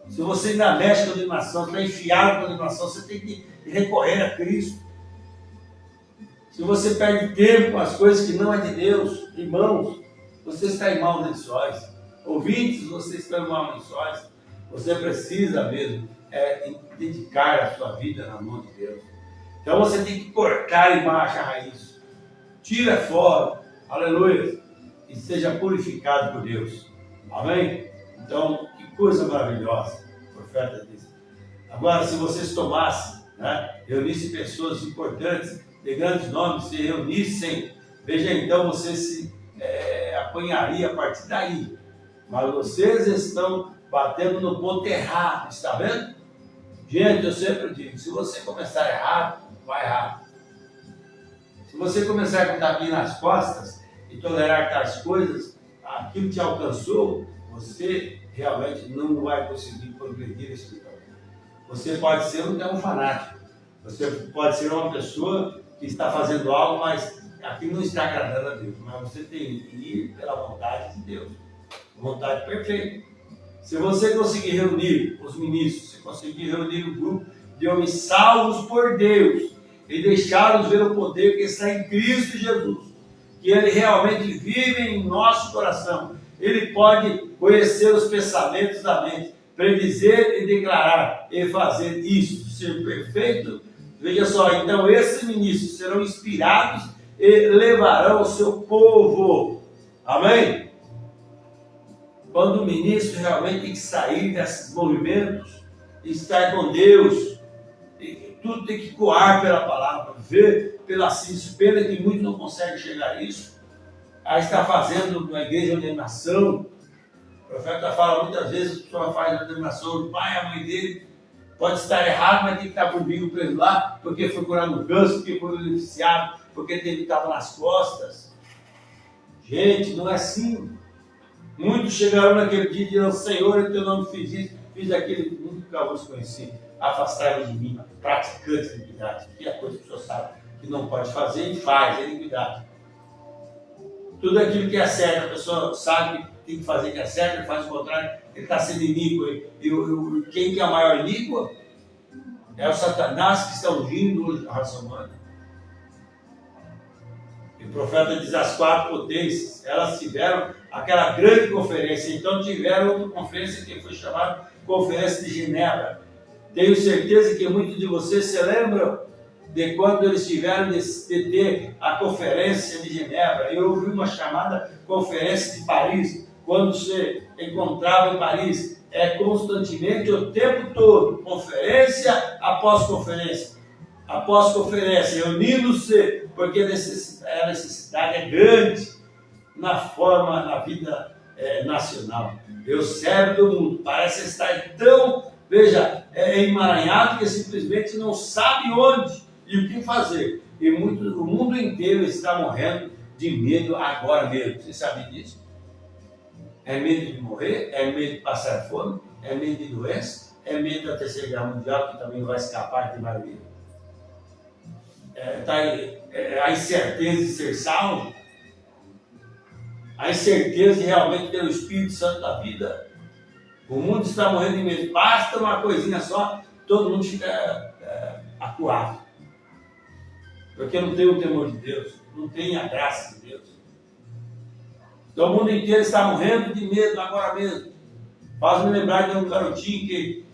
Se você ainda mexe com a animação, está enfiado com a animação, você tem que recorrer a Cristo. Se você perde tempo com as coisas que não é de Deus, irmãos, você está em maus lençóis. Ouvintes, você está em maus lençóis. Você precisa mesmo dedicar a sua vida na mão de Deus. Então você tem que cortar embaixo a raiz. Tira fora, aleluia, e seja purificado por Deus. Amém? Então, que coisa maravilhosa, o profeta disse. Agora, se vocês tomassem, reunissem pessoas importantes, de grandes nomes, se reunissem, veja então, você se apanharia a partir daí. Mas vocês estão batendo no ponto errado, está vendo? Gente, eu sempre digo, se você começar errado, vai errado. Se você começar com tapinha nas costas e tolerar tais coisas, aquilo que te alcançou, você realmente não vai conseguir progredir espiritualmente. Você pode ser um fanático, você pode ser uma pessoa que está fazendo algo, mas aquilo não está agradando a Deus. Mas você tem que ir pela vontade de Deus, vontade perfeita. Se você conseguir reunir os ministros, se conseguir reunir um grupo de homens salvos por Deus e deixá-los ver o poder que está em Cristo Jesus, que Ele realmente vive em nosso coração, Ele pode conhecer os pensamentos da mente, predizer e declarar e fazer isso, ser perfeito. Veja só, então esses ministros serão inspirados e levarão o seu povo. Amém? Quando o ministro realmente tem que sair desses movimentos, estar com Deus, tudo tem que coar pela palavra, ver pela ciência, pena que muitos não conseguem chegar a isso. Aí está fazendo uma igreja de ordenação. O profeta fala muitas vezes, a pessoa faz a ordenação, o pai, a mãe dele, pode estar errado, mas tem que estar por mim preso lá, porque foi curado no câncer, porque foi beneficiado, porque teve estava nas costas. Gente, não é assim. Muitos chegarão naquele dia e dirão, Senhor, em teu nome fiz isso, fiz aquilo, nunca vos conheci. Afastai-vos de mim, praticante de iniquidade. Que é a coisa que o senhor sabe que não pode fazer e faz, é iniquidade. Tudo aquilo que é certo, a pessoa sabe que tem que fazer que é certo, ele faz o contrário, ele está sendo iníquo. E quem que é o maior iníquo? É o Satanás que está ungindo a raça humana. E o profeta diz, as 4 potências, elas tiveram aquela grande conferência, então tiveram outra conferência que foi chamada Conferência de Genebra. Tenho certeza que muitos de vocês se lembram de quando eles tiveram de ter a Conferência de Genebra. Eu ouvi uma chamada Conferência de Paris, quando se encontrava em Paris, constantemente, o tempo todo, conferência após conferência, reunindo-se, porque a necessidade é grande na vida nacional. O cérebro do mundo parece estar tão, emaranhado que simplesmente não sabe onde e o que fazer. E o mundo inteiro está morrendo de medo agora mesmo. Você sabe disso? É medo de morrer, é medo de passar fome, é medo de doença, é medo da Terceira Guerra Mundial, que também vai escapar de maioria. A incerteza de ser salvo, a incerteza de realmente ter o Espírito Santo da vida. O mundo está morrendo de medo. Basta uma coisinha só, todo mundo fica acuado. Porque não tem o temor de Deus, não tem a graça de Deus. Então o mundo inteiro está morrendo de medo agora mesmo. Faz-me lembrar de um garotinho que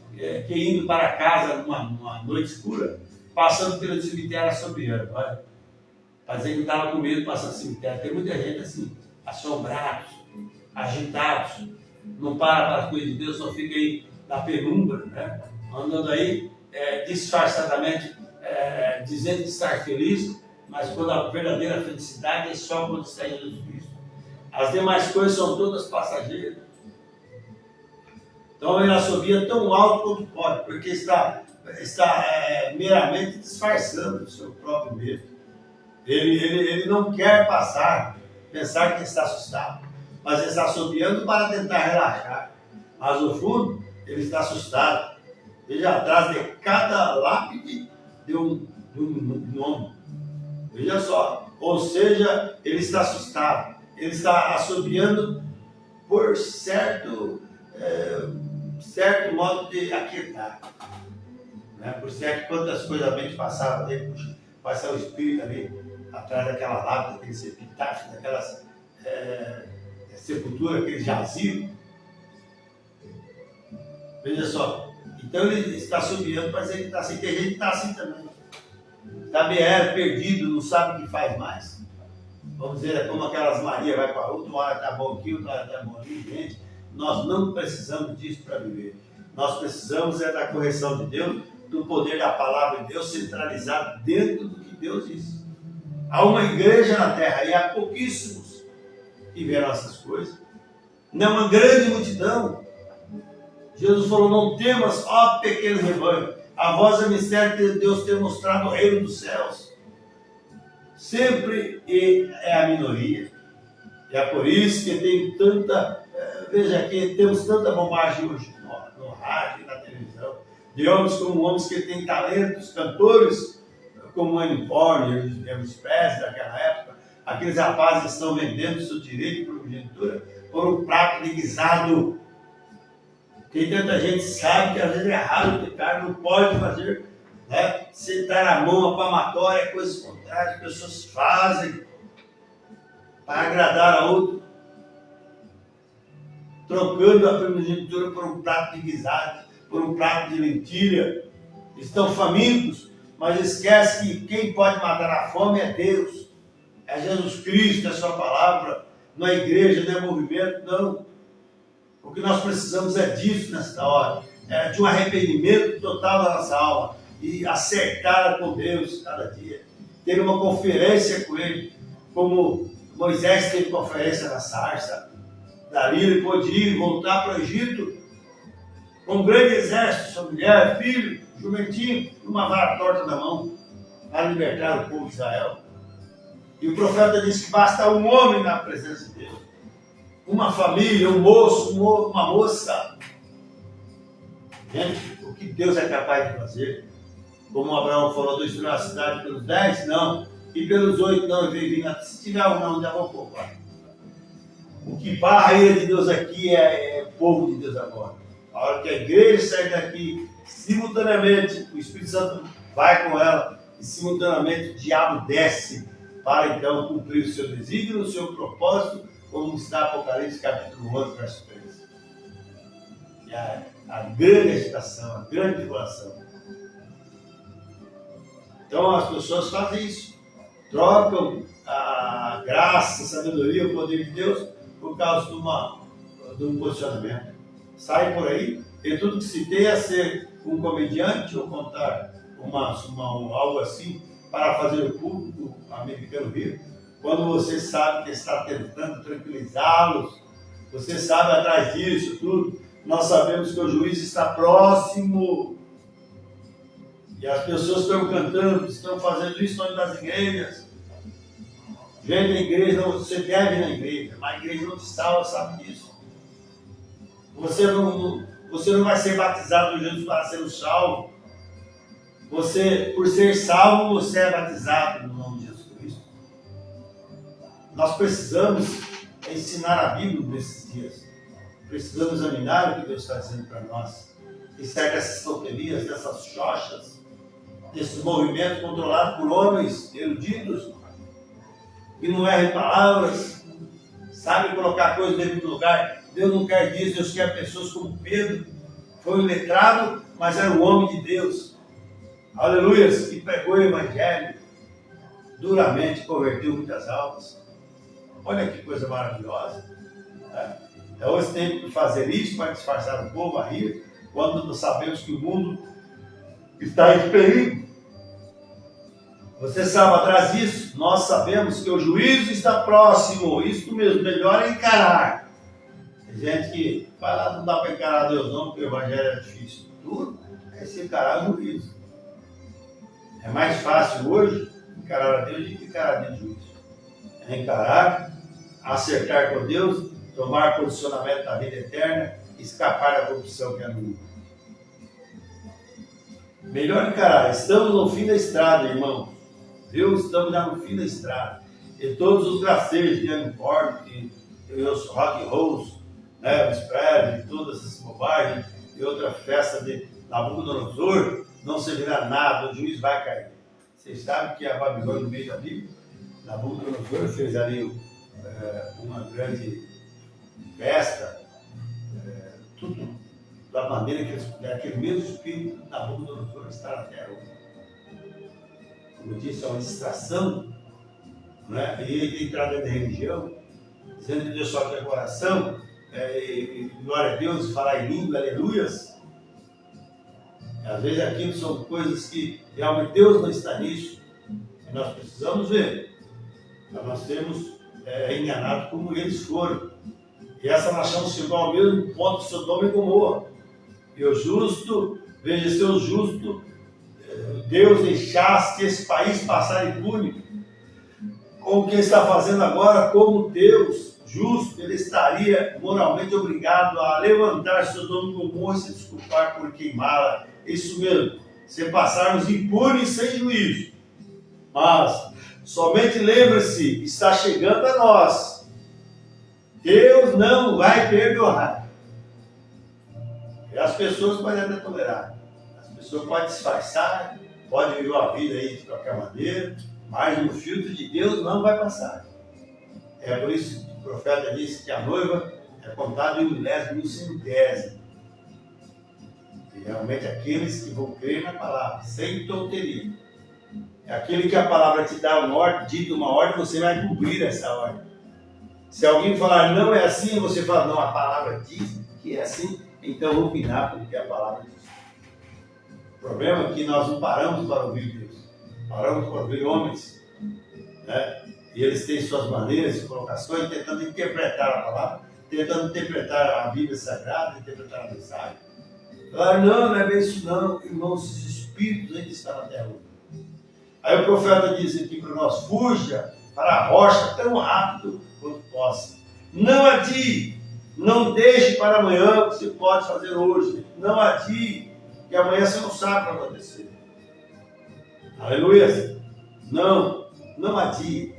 indo para casa numa noite escura, passando pelo cemitério assobiando. Para dizer que estava com medo de passar no cemitério. Tem muita gente assim, assombrados, agitados, não para as coisas de Deus, só fica aí na penumbra, andando aí disfarçadamente, dizendo que está feliz, mas quando a verdadeira felicidade é só quando está em Jesus Cristo. As demais coisas são todas passageiras. Então ele assobia tão alto quanto pode, porque está meramente disfarçando o seu próprio medo. Ele não quer pensar que está assustado, mas ele está assobiando para tentar relaxar. Mas no fundo, ele está assustado. Veja, atrás de cada lápide de um nome. Veja só. Ou seja, ele está assustado. Ele está assobiando por certo modo de aquietar. Né? Por certo, quantas coisas a mente passava dele, passar o espírito ali, atrás daquela lápide, daquele epitáfio, daquelas sepultura, aquele jazio. Veja só. Então ele está assobiando, mas ele está assim, tem gente que está assim também. Está perdido, não sabe o que faz mais. Vamos dizer, é como aquelas Maria vai para outra hora está bom aqui, outra hora está bom ali. Gente, nós não precisamos disso para viver. Nós precisamos da correção de Deus, do poder da palavra de Deus centralizado dentro do que Deus diz. Há uma igreja na terra e há pouquíssimos que verão essas coisas. Não é uma grande multidão. Jesus falou, não temas, ó pequeno rebanho, a voz é mistério de Deus ter mostrado o reino dos céus. Sempre é a minoria. E é por isso que tem tanta, veja aqui, temos tanta bobagem hoje no rádio e na televisão, de homens como homens que têm talentos, cantores como Annie Porter, Elvis Presley daquela época, aqueles rapazes que estão vendendo seu direito de primogenitura por um prato de guisado. Tem tanta gente que sabe que às vezes é errado pecar, não pode fazer, né? Sentar a mão, a palmatória, é coisas contrárias, as pessoas fazem para agradar a outro, trocando a primogenitura por um prato de guisado, por um prato de lentilha. Estão famintos, mas esquece que quem pode matar a fome é Deus, é Jesus Cristo, é a sua palavra, não é igreja, não é movimento, não. O que nós precisamos é disso nesta hora, de um arrependimento total da nossa alma e acertar com Deus cada dia, ter uma conferência com Ele, como Moisés teve conferência na sarça. Dali ele pôde ir e voltar para o Egito com um grande exército, sua mulher, filho, jumentinho, e uma vara torta na mão para libertar o povo de Israel. E o profeta disse que basta um homem na presença de Deus, uma família, um moço, uma moça. Gente, o que Deus é capaz de fazer? Como Abraão falou, destruir a cidade pelos 10? Não. E pelos 8? Não. Se tiver um não, já vou poupar. O que barra a ira de Deus aqui é o povo de Deus agora. A hora que a igreja sair daqui, simultaneamente, o Espírito Santo vai com ela, e simultaneamente o diabo desce para então cumprir o seu desígnio, o seu propósito, como está Apocalipse capítulo 11, verso 13. E a grande agitação, a grande tribulação. Então as pessoas fazem isso, trocam a graça, a sabedoria, o poder de Deus por causa de um posicionamento. Sai por aí, e tudo que se tem é ser um comediante ou contar algo assim para fazer o público americano rir, quando você sabe que está tentando tranquilizá-los, você sabe atrás disso tudo, nós sabemos que o juiz está próximo. E as pessoas estão cantando, estão fazendo isso dentro das igrejas. Vem na igreja, você deve ir na igreja, mas a igreja não te salva, sabe disso. Você não vai ser batizado em Jesus para ser salvo. Você, por ser salvo, você é batizado no nome de Jesus Cristo. Nós precisamos ensinar a Bíblia nesses dias. Precisamos examinar o que Deus está dizendo para nós. E sair dessas tonterias, dessas xoxas, desses movimentos controlados por homens eruditos, que não erram palavras, sabem colocar coisas dentro do lugar. Deus não quer disso, Deus quer pessoas como Pedro, foi um letrado, mas era um homem de Deus. Aleluia, que pregou o Evangelho, duramente converteu muitas almas. Olha que coisa maravilhosa. Né? Então hoje tem que fazer isso para disfarçar o povo a rir, quando nós sabemos que o mundo está em perigo. Você sabe, atrás disso, nós sabemos que o juízo está próximo. Isso mesmo, melhor é encarar. Tem gente que fala, não dá para encarar Deus não, porque o evangelho é difícil. Tudo é se encarar o juízo. É mais fácil hoje encarar a Deus do que encarar Deus juízo. É encarar, acertar com Deus, tomar posicionamento da vida eterna, escapar da corrupção que é no mundo. Melhor encarar. Estamos no fim da estrada, irmão. Viu? Estamos já no fim da estrada. E todos os graceiros de Anford, e os rock and rolls, né, o spread, e todas essas bobagens, e outra festa de Nabucodonosor, não servirá nada, o juiz vai cair. Vocês sabem que a Babilônia, no meio da Bíblia, Nabucodonosor fez ali uma grande festa, tudo da maneira que eles puderam, aquele mesmo espírito da Nabucodonosor está na terra hoje. Como eu disse, é uma distração, né? E ele entrar dentro da religião, dizendo que Deus só quer coração, glória a Deus, falar em língua, aleluias. Às vezes aquilo são coisas que realmente Deus não está nisso. E nós precisamos ver. Nós temos enganado como eles foram. E essa nação chegou ao mesmo ponto de Sodoma e Gomorra. E o justo, veja se o justo, Deus deixasse esse país passar impune. Com o que ele está fazendo agora, como Deus justo, ele estaria moralmente obrigado a levantar Sodoma e Gomorra e se desculpar por queimá-la. Isso mesmo, se passarmos impunes sem juízo. Mas somente lembre-se, está chegando a nós. Deus não vai perdoar. E as pessoas podem até tolerar. As pessoas podem disfarçar, podem viver a vida aí de qualquer maneira, mas no filtro de Deus não vai passar. É por isso que o profeta disse que a noiva é contada em milésimo e um centésimo. E realmente aqueles que vão crer na palavra, sem tonteria. É aquele que a palavra te dá uma ordem, dita uma ordem, você vai cumprir essa ordem. Se alguém falar não é assim, você fala, não, a palavra diz que é assim, então vou opinar porque a palavra diz. O problema é que nós não paramos para ouvir Deus, paramos para ouvir homens, né? E eles têm suas maneiras e colocações, tentando interpretar a palavra, tentando interpretar a Bíblia Sagrada, interpretar a mensagem. Falar, não é bem isso não, irmãos, os espíritos ainda estão na terra. Aí o profeta diz aqui para nós, fuja para a rocha tão rápido quanto possa. Não adie, não deixe para amanhã o que você pode fazer hoje. Não adie, que amanhã você não sabe o que vai acontecer. Aleluia. Não adie.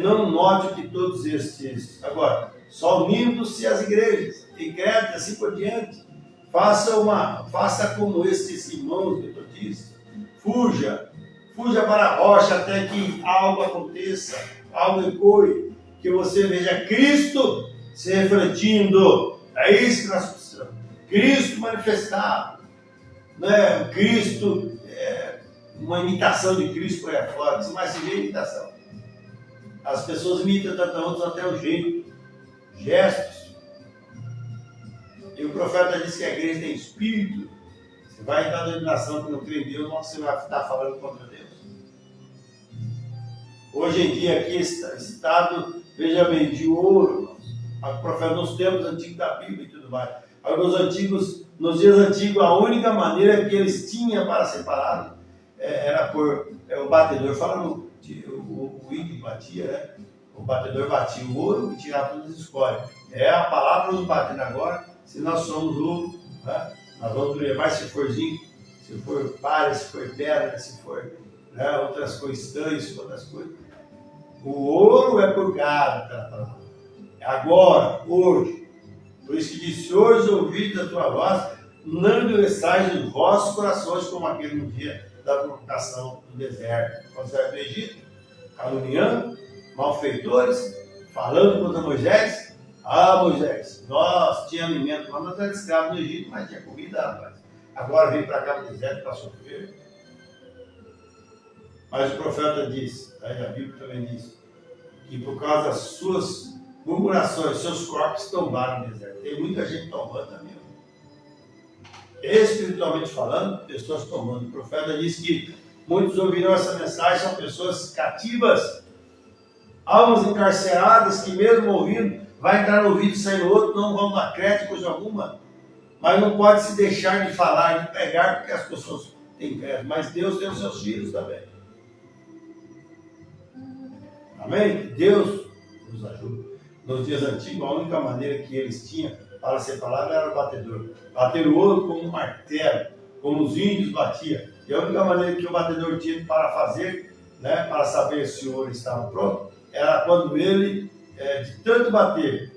Não note que todos estes. Agora, só unindo-se às igrejas, igrejas, assim por diante. Faça como estes irmãos que eu disse. Fuja para a rocha até que algo aconteça, algo ecoe, que você veja Cristo se refletindo. É isso que nós precisamos. Cristo manifestado, né? Cristo, uma imitação de Cristo por aí fora, isso mais se vê imitação. As pessoas imitam tanto outros até o jeito, gestos. E o profeta disse que a igreja tem espírito. Você vai entrar na dominação que não crê em Deus, mas você vai estar falando contra Deus. Hoje em dia aqui, estado, veja bem, de ouro, o profeta nos tempos antigos da Bíblia e tudo mais. Nos dias antigos, a única maneira que eles tinham para separar era por o batedor, falando o índio batia, né? O batedor batia o ouro e tirava todas as escórias. É a palavra nos batendo agora, se nós somos ouro, né? Nós vamos levar se for zinco, se for palha, se for pedra, se for, né, outras coisas estranhas, outras coisas. O ouro é purgado pela palavra. Agora, hoje. Por isso que disse, hoje ouvi da tua voz, não endureçais os vossos corações como aquele no dia da provocação do deserto. Quando você vai para o Egito, caluniando, malfeitores, falando contra Moisés. Ah, Moisés, nós tínhamos alimento, mas nós éramos escravos no Egito, mas tinha comida, rapaz. Agora vem para cá no deserto para sofrer. Mas o profeta disse, a Bíblia também diz, que por causa das suas murmurações, seus corpos tombaram no deserto. Tem muita gente tombando também. Espiritualmente falando, pessoas tombando. O profeta disse que Muitos ouvirão essa mensagem, são pessoas cativas, almas encarceradas que mesmo ouvindo, vai entrar no ouvido e sair no outro, não vão dar crédito, coisa alguma. Mas não pode se deixar de falar, de pregar, porque as pessoas têm crédito. Mas Deus tem os seus filhos também. Amém? Deus nos ajuda. Nos dias antigos, a única maneira que eles tinham para ser palavra era o batedor. Bater o ouro como um martelo, como os índios batiam. E a única maneira que o batedor tinha para fazer, né, para saber se o ouro estava pronto, era quando ele, de tanto bater,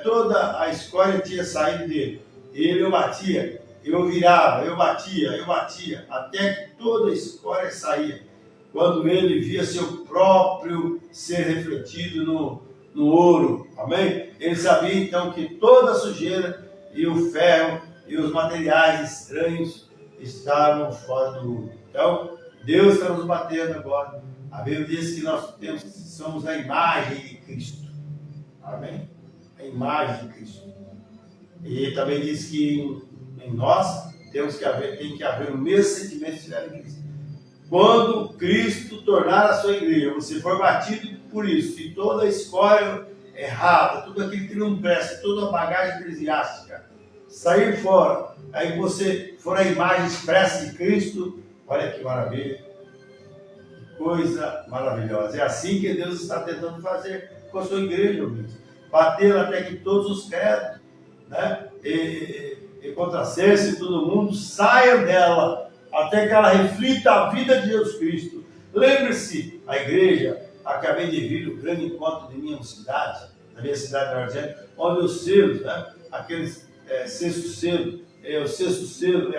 toda a escória tinha saído dele. Ele eu batia, eu virava, eu batia, até que toda a escória saía. Quando ele via seu próprio ser refletido no ouro, amém? Ele sabia então que toda a sujeira e o ferro e os materiais estranhos estavam fora do ouro. Então, Deus está nos batendo agora. A Bíblia diz que nós somos a imagem de Cristo. Amém? A imagem de Cristo. E também diz que em nós tem que haver o mesmo sentimento que tiver em Cristo. Quando Cristo tornar a sua igreja, você for batido por isso, e toda a escória errada, tudo aquilo que não presta, toda a bagagem eclesiástica, sair fora, aí você for a imagem expressa de Cristo, olha que maravilha, que coisa maravilhosa. É assim que Deus está tentando fazer com a sua igreja, ouvintes. Bater até que todos os créditos, né, e contrassenso e todo mundo saiam dela, até que ela reflita a vida de Jesus Cristo. Lembre-se, a igreja, acabei de vir o grande encontro de minha cidade, na minha cidade de Argélia, onde os selos, né, aqueles sexto selo, o sexto selo,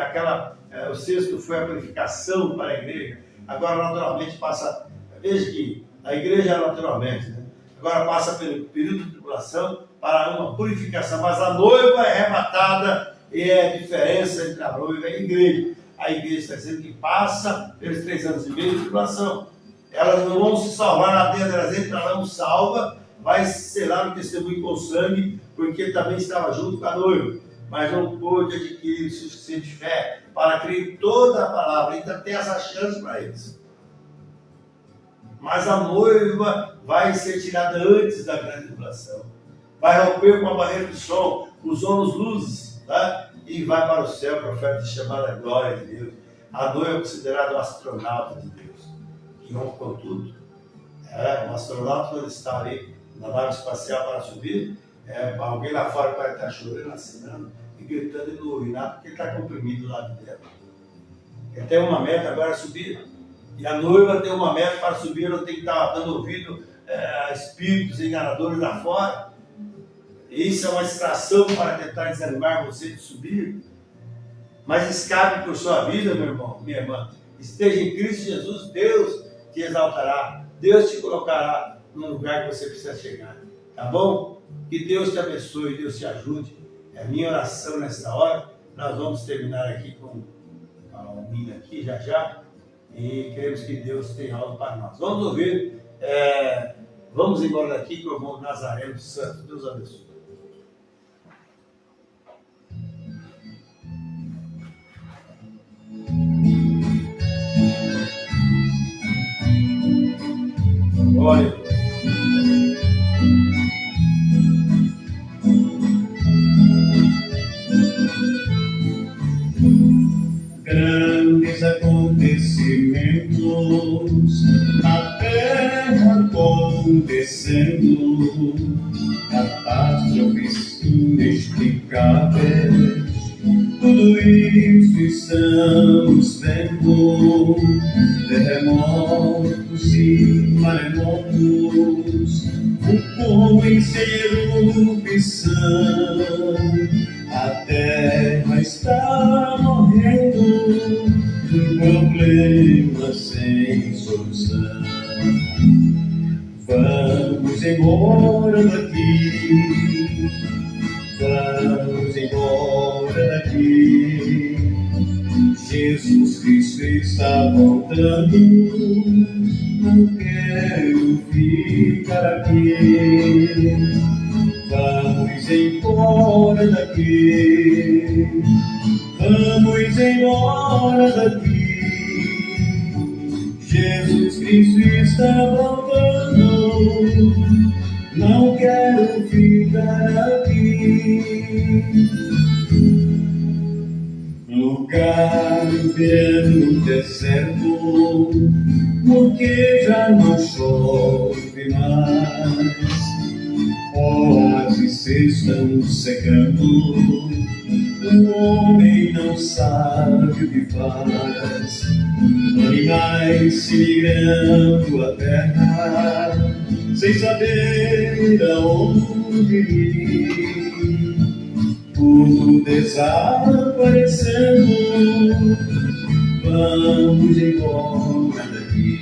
o sexto foi a purificação para a igreja. Agora, naturalmente, passa, veja que a igreja naturalmente, né, agora passa pelo período de tribulação para uma purificação, mas a noiva é arrebatada e é a diferença entre a noiva e a igreja. A igreja está dizendo que passa pelos 3 anos e meio de tribulação. Elas não vão se salvar lá dentro, elas entrarão salva, vai selar o testemunho com sangue, porque também estava junto com a noiva, mas não pôde adquirir suficiente fé para crer toda a palavra, ainda tem essa chance para eles. Mas a noiva vai ser tirada antes da grande tribulação, vai romper com a barreira do sol, os ônus luzes, tá? E vai para o céu, o profeta chamado a glória de Deus. A noiva é considerada um astronauta de Deus, que rompe com tudo. Um astronauta, quando está ali na nave espacial para subir, alguém lá fora vai estar chorando, assinando e gritando e não ouve nada, porque ele está comprimido lá de dentro. Ele tem uma meta agora subir, e a noiva tem uma meta para subir, ela tem que estar dando ouvido a espíritos enganadores lá fora. Isso é uma distração para tentar desanimar você de subir. Mas escape por sua vida, meu irmão, minha irmã. Esteja em Cristo Jesus, Deus te exaltará. Deus te colocará no lugar que você precisa chegar. Tá bom? Que Deus te abençoe, Deus te ajude. É a minha oração nesta hora. Nós vamos terminar aqui com a alminha aqui já. E queremos que Deus tenha algo para nós. Vamos ouvir. Vamos embora daqui que eu vou Nazareno Santo. Deus abençoe. Olha, grandes acontecimentos, a terra acontecendo, catástrofes inexplicáveis, tudo isso estamos vendo, terremotos e maremotos, o povo em erupção, a terra está morrendo, um problema sem solução. Vamos embora daqui, vamos embora daqui. Jesus Cristo está voltando, não quero ficar aqui. Vamos embora daqui, vamos embora daqui. Jesus Cristo está voltando, não quero ficar aqui. Lugar virando deserto, porque já não chove mais. Oásis estão secando, o homem não sabe o que faz. Animais se migrando a terra, sem saber aonde ir. Tudo desaparecendo, vamos embora daqui.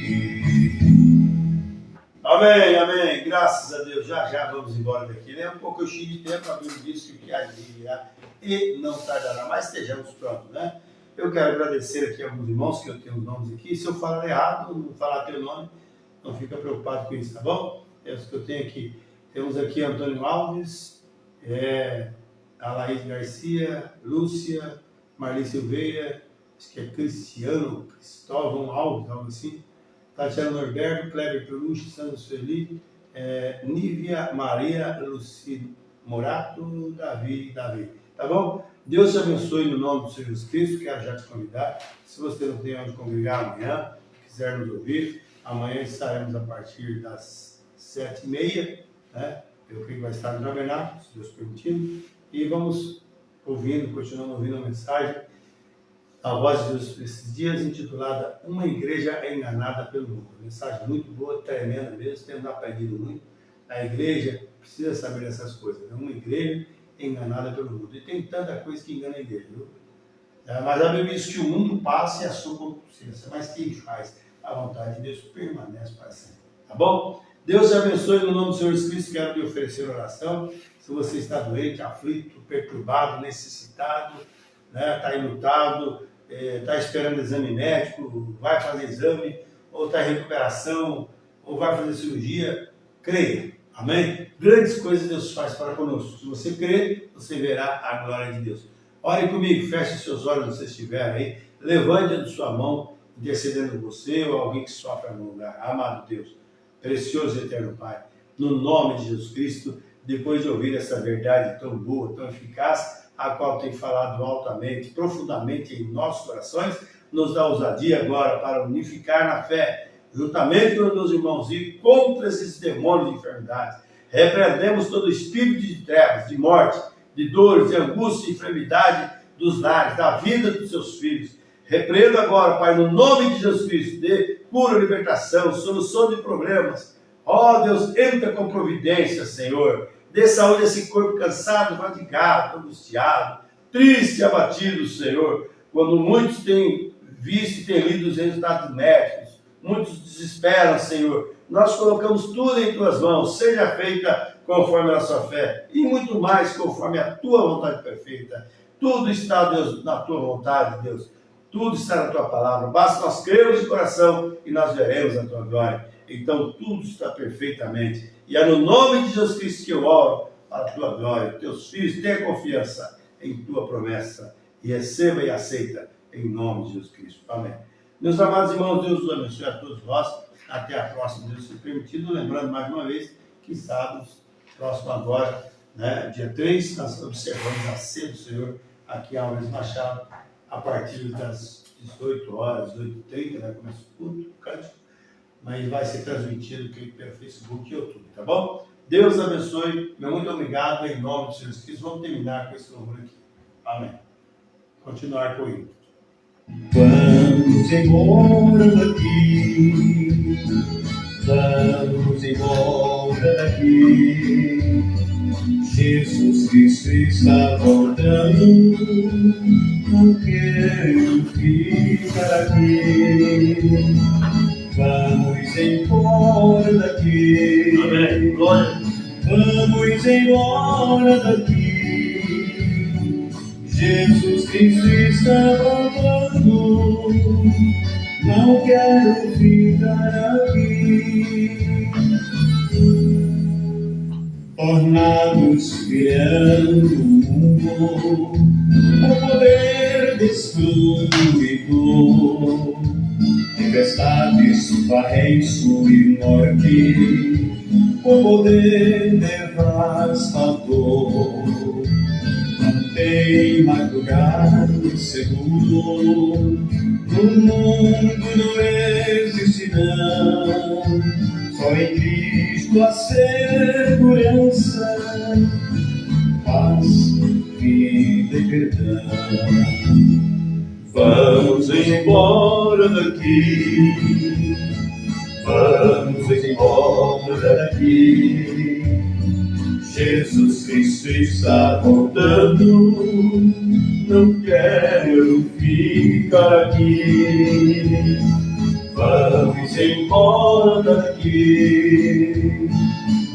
Amém, amém. Graças a Deus. Já vamos embora daqui. Né? Um pouco cheio de tempo, a Bíblia diz que o que há de virá e não tardará, mas estejamos prontos, né? Eu quero agradecer aqui a alguns irmãos, que eu tenho os nomes aqui. Se eu falar errado, não falar teu nome, não fica preocupado com isso, tá bom? É os que eu tenho aqui. Temos aqui Antônio Alves, a Laís Garcia, Lúcia, Marli Silveira, acho que é Cristóvão Alves, algo assim. Tatiana Norberto, Kleber Peluche, Sandro Sueli, Nívia Maria Lucídio Morato, Davi. Tá bom? Deus te abençoe no nome do Senhor Jesus Cristo. Quero já te convidar. Se você não tem onde congregar amanhã, quiser nos ouvir, amanhã estaremos a partir das 7h30, né? Eu creio que vai estar no Tabernáculo, se Deus permitindo. E vamos continuando ouvindo a mensagem, a voz de Deus esses dias, intitulada Uma Igreja é Enganada pelo Mundo. Mensagem muito boa, tremenda mesmo, temos aprendido muito. A igreja precisa saber dessas coisas. Né? Uma igreja é enganada pelo mundo. E tem tanta coisa que engana a igreja, viu? Mas a Bíblia diz que o mundo passa e a sua concupiscência, mas quem faz a vontade de Deus permanece para sempre. Tá bom? Deus te abençoe no nome do Senhor Jesus Cristo. Quero lhe oferecer oração. Se você está doente, aflito, perturbado, necessitado, né? Está enlutado, está esperando exame médico, vai fazer exame, ou está em recuperação, ou vai fazer cirurgia, creia. Amém? Grandes coisas Deus faz para conosco. Se você crer, você verá a glória de Deus. Ore comigo, feche seus olhos onde você estiver aí, levante a sua mão, intercedendo você ou alguém que sofre no lugar. Amado Deus, precioso e eterno Pai, no nome de Jesus Cristo, depois de ouvir essa verdade tão boa, tão eficaz, a qual tem falado altamente, profundamente em nossos corações, nos dá ousadia agora para unificar na fé, juntamente com os meus irmãos, e contra esses demônios de enfermidades. Repreendemos todo espírito de trevas, de morte, de dores, de angústia e enfermidade dos lares, da vida dos seus filhos. Repreendo agora, Pai, no nome de Jesus Cristo, de cura, libertação, solução de problemas. Ó Deus, entra com providência, Senhor. Dê saúde a esse corpo cansado, fatigado, angustiado, triste, abatido, Senhor. Quando muitos têm visto e têm lido os resultados médicos, muitos desesperam, Senhor. Nós colocamos tudo em tuas mãos, seja feita conforme a sua fé, e muito mais conforme a tua vontade perfeita. Tudo está, Deus, na tua vontade, Deus. Tudo está na tua palavra. Basta nós crermos de coração e nós veremos a tua glória. Então tudo está perfeitamente. E é no nome de Jesus Cristo que eu oro para a tua glória. Teus filhos tenham confiança em tua promessa e receba e aceita em nome de Jesus Cristo. Amém. Meus amados irmãos, Deus os abençoe a todos nós. Até a próxima, Deus se permitindo. Lembrando mais uma vez que sábado próximo agora, né, dia 3, nós observamos a ceia do Senhor aqui em Alves Machado, a partir das 18 horas, 18h30, né, começa o culto, o cântico, mas vai ser transmitido pelo Facebook e YouTube, tá bom? Deus abençoe, meu muito obrigado em nome do Senhor Jesus Cristo. Vamos terminar com esse louvor aqui. Amém. Continuar com o hino. Vamos embora daqui, vamos embora daqui. Jesus Cristo está voltando, não quero ficar aqui. Vamos embora daqui. Amém. Glória. Vamos embora daqui. Jesus Cristo está voltando, não quero ficar aqui. Ornados virando o mundo, o poder destruidor, tempestades varrem sul e norte, com poder devastador. Não tem mais lugar seguro, no mundo não existe não, só em Cristo a segurança, paz, vida e perdão. Vamos embora daqui, vamos embora daqui. Jesus Cristo está voltando, não quero ficar aqui. Vamos embora daqui,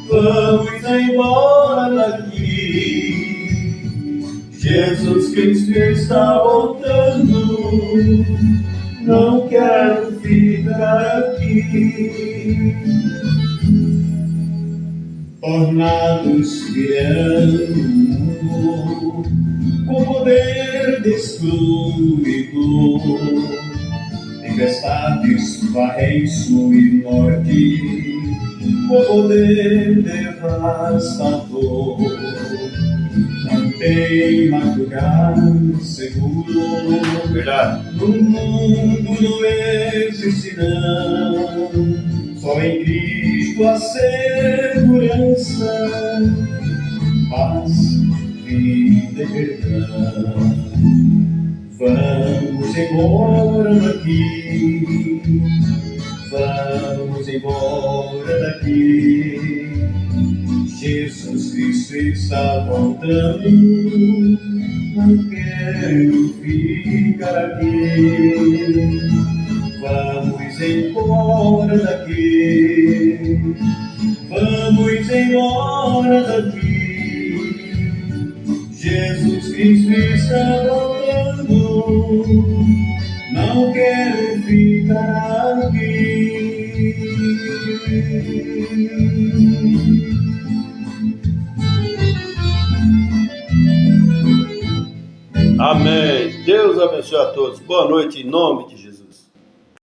vamos embora daqui. Jesus Cristo está voltando, não quero ficar aqui. Tornados virando, com poder destruidor, tempestades varrem sul e norte, com poder devastador. Não tem mais lugar seguro, Verdade. no mundo não existe não, só em Cristo a segurança, paz, vida e perdão. Vamos embora daqui, vamos embora daqui. Jesus Cristo está voltando, não quero ficar aqui. Vamos embora daqui, vamos embora daqui. Jesus Cristo está voltando, não quero ficar aqui. Amém. Deus abençoe a todos. Boa noite em nome de Jesus.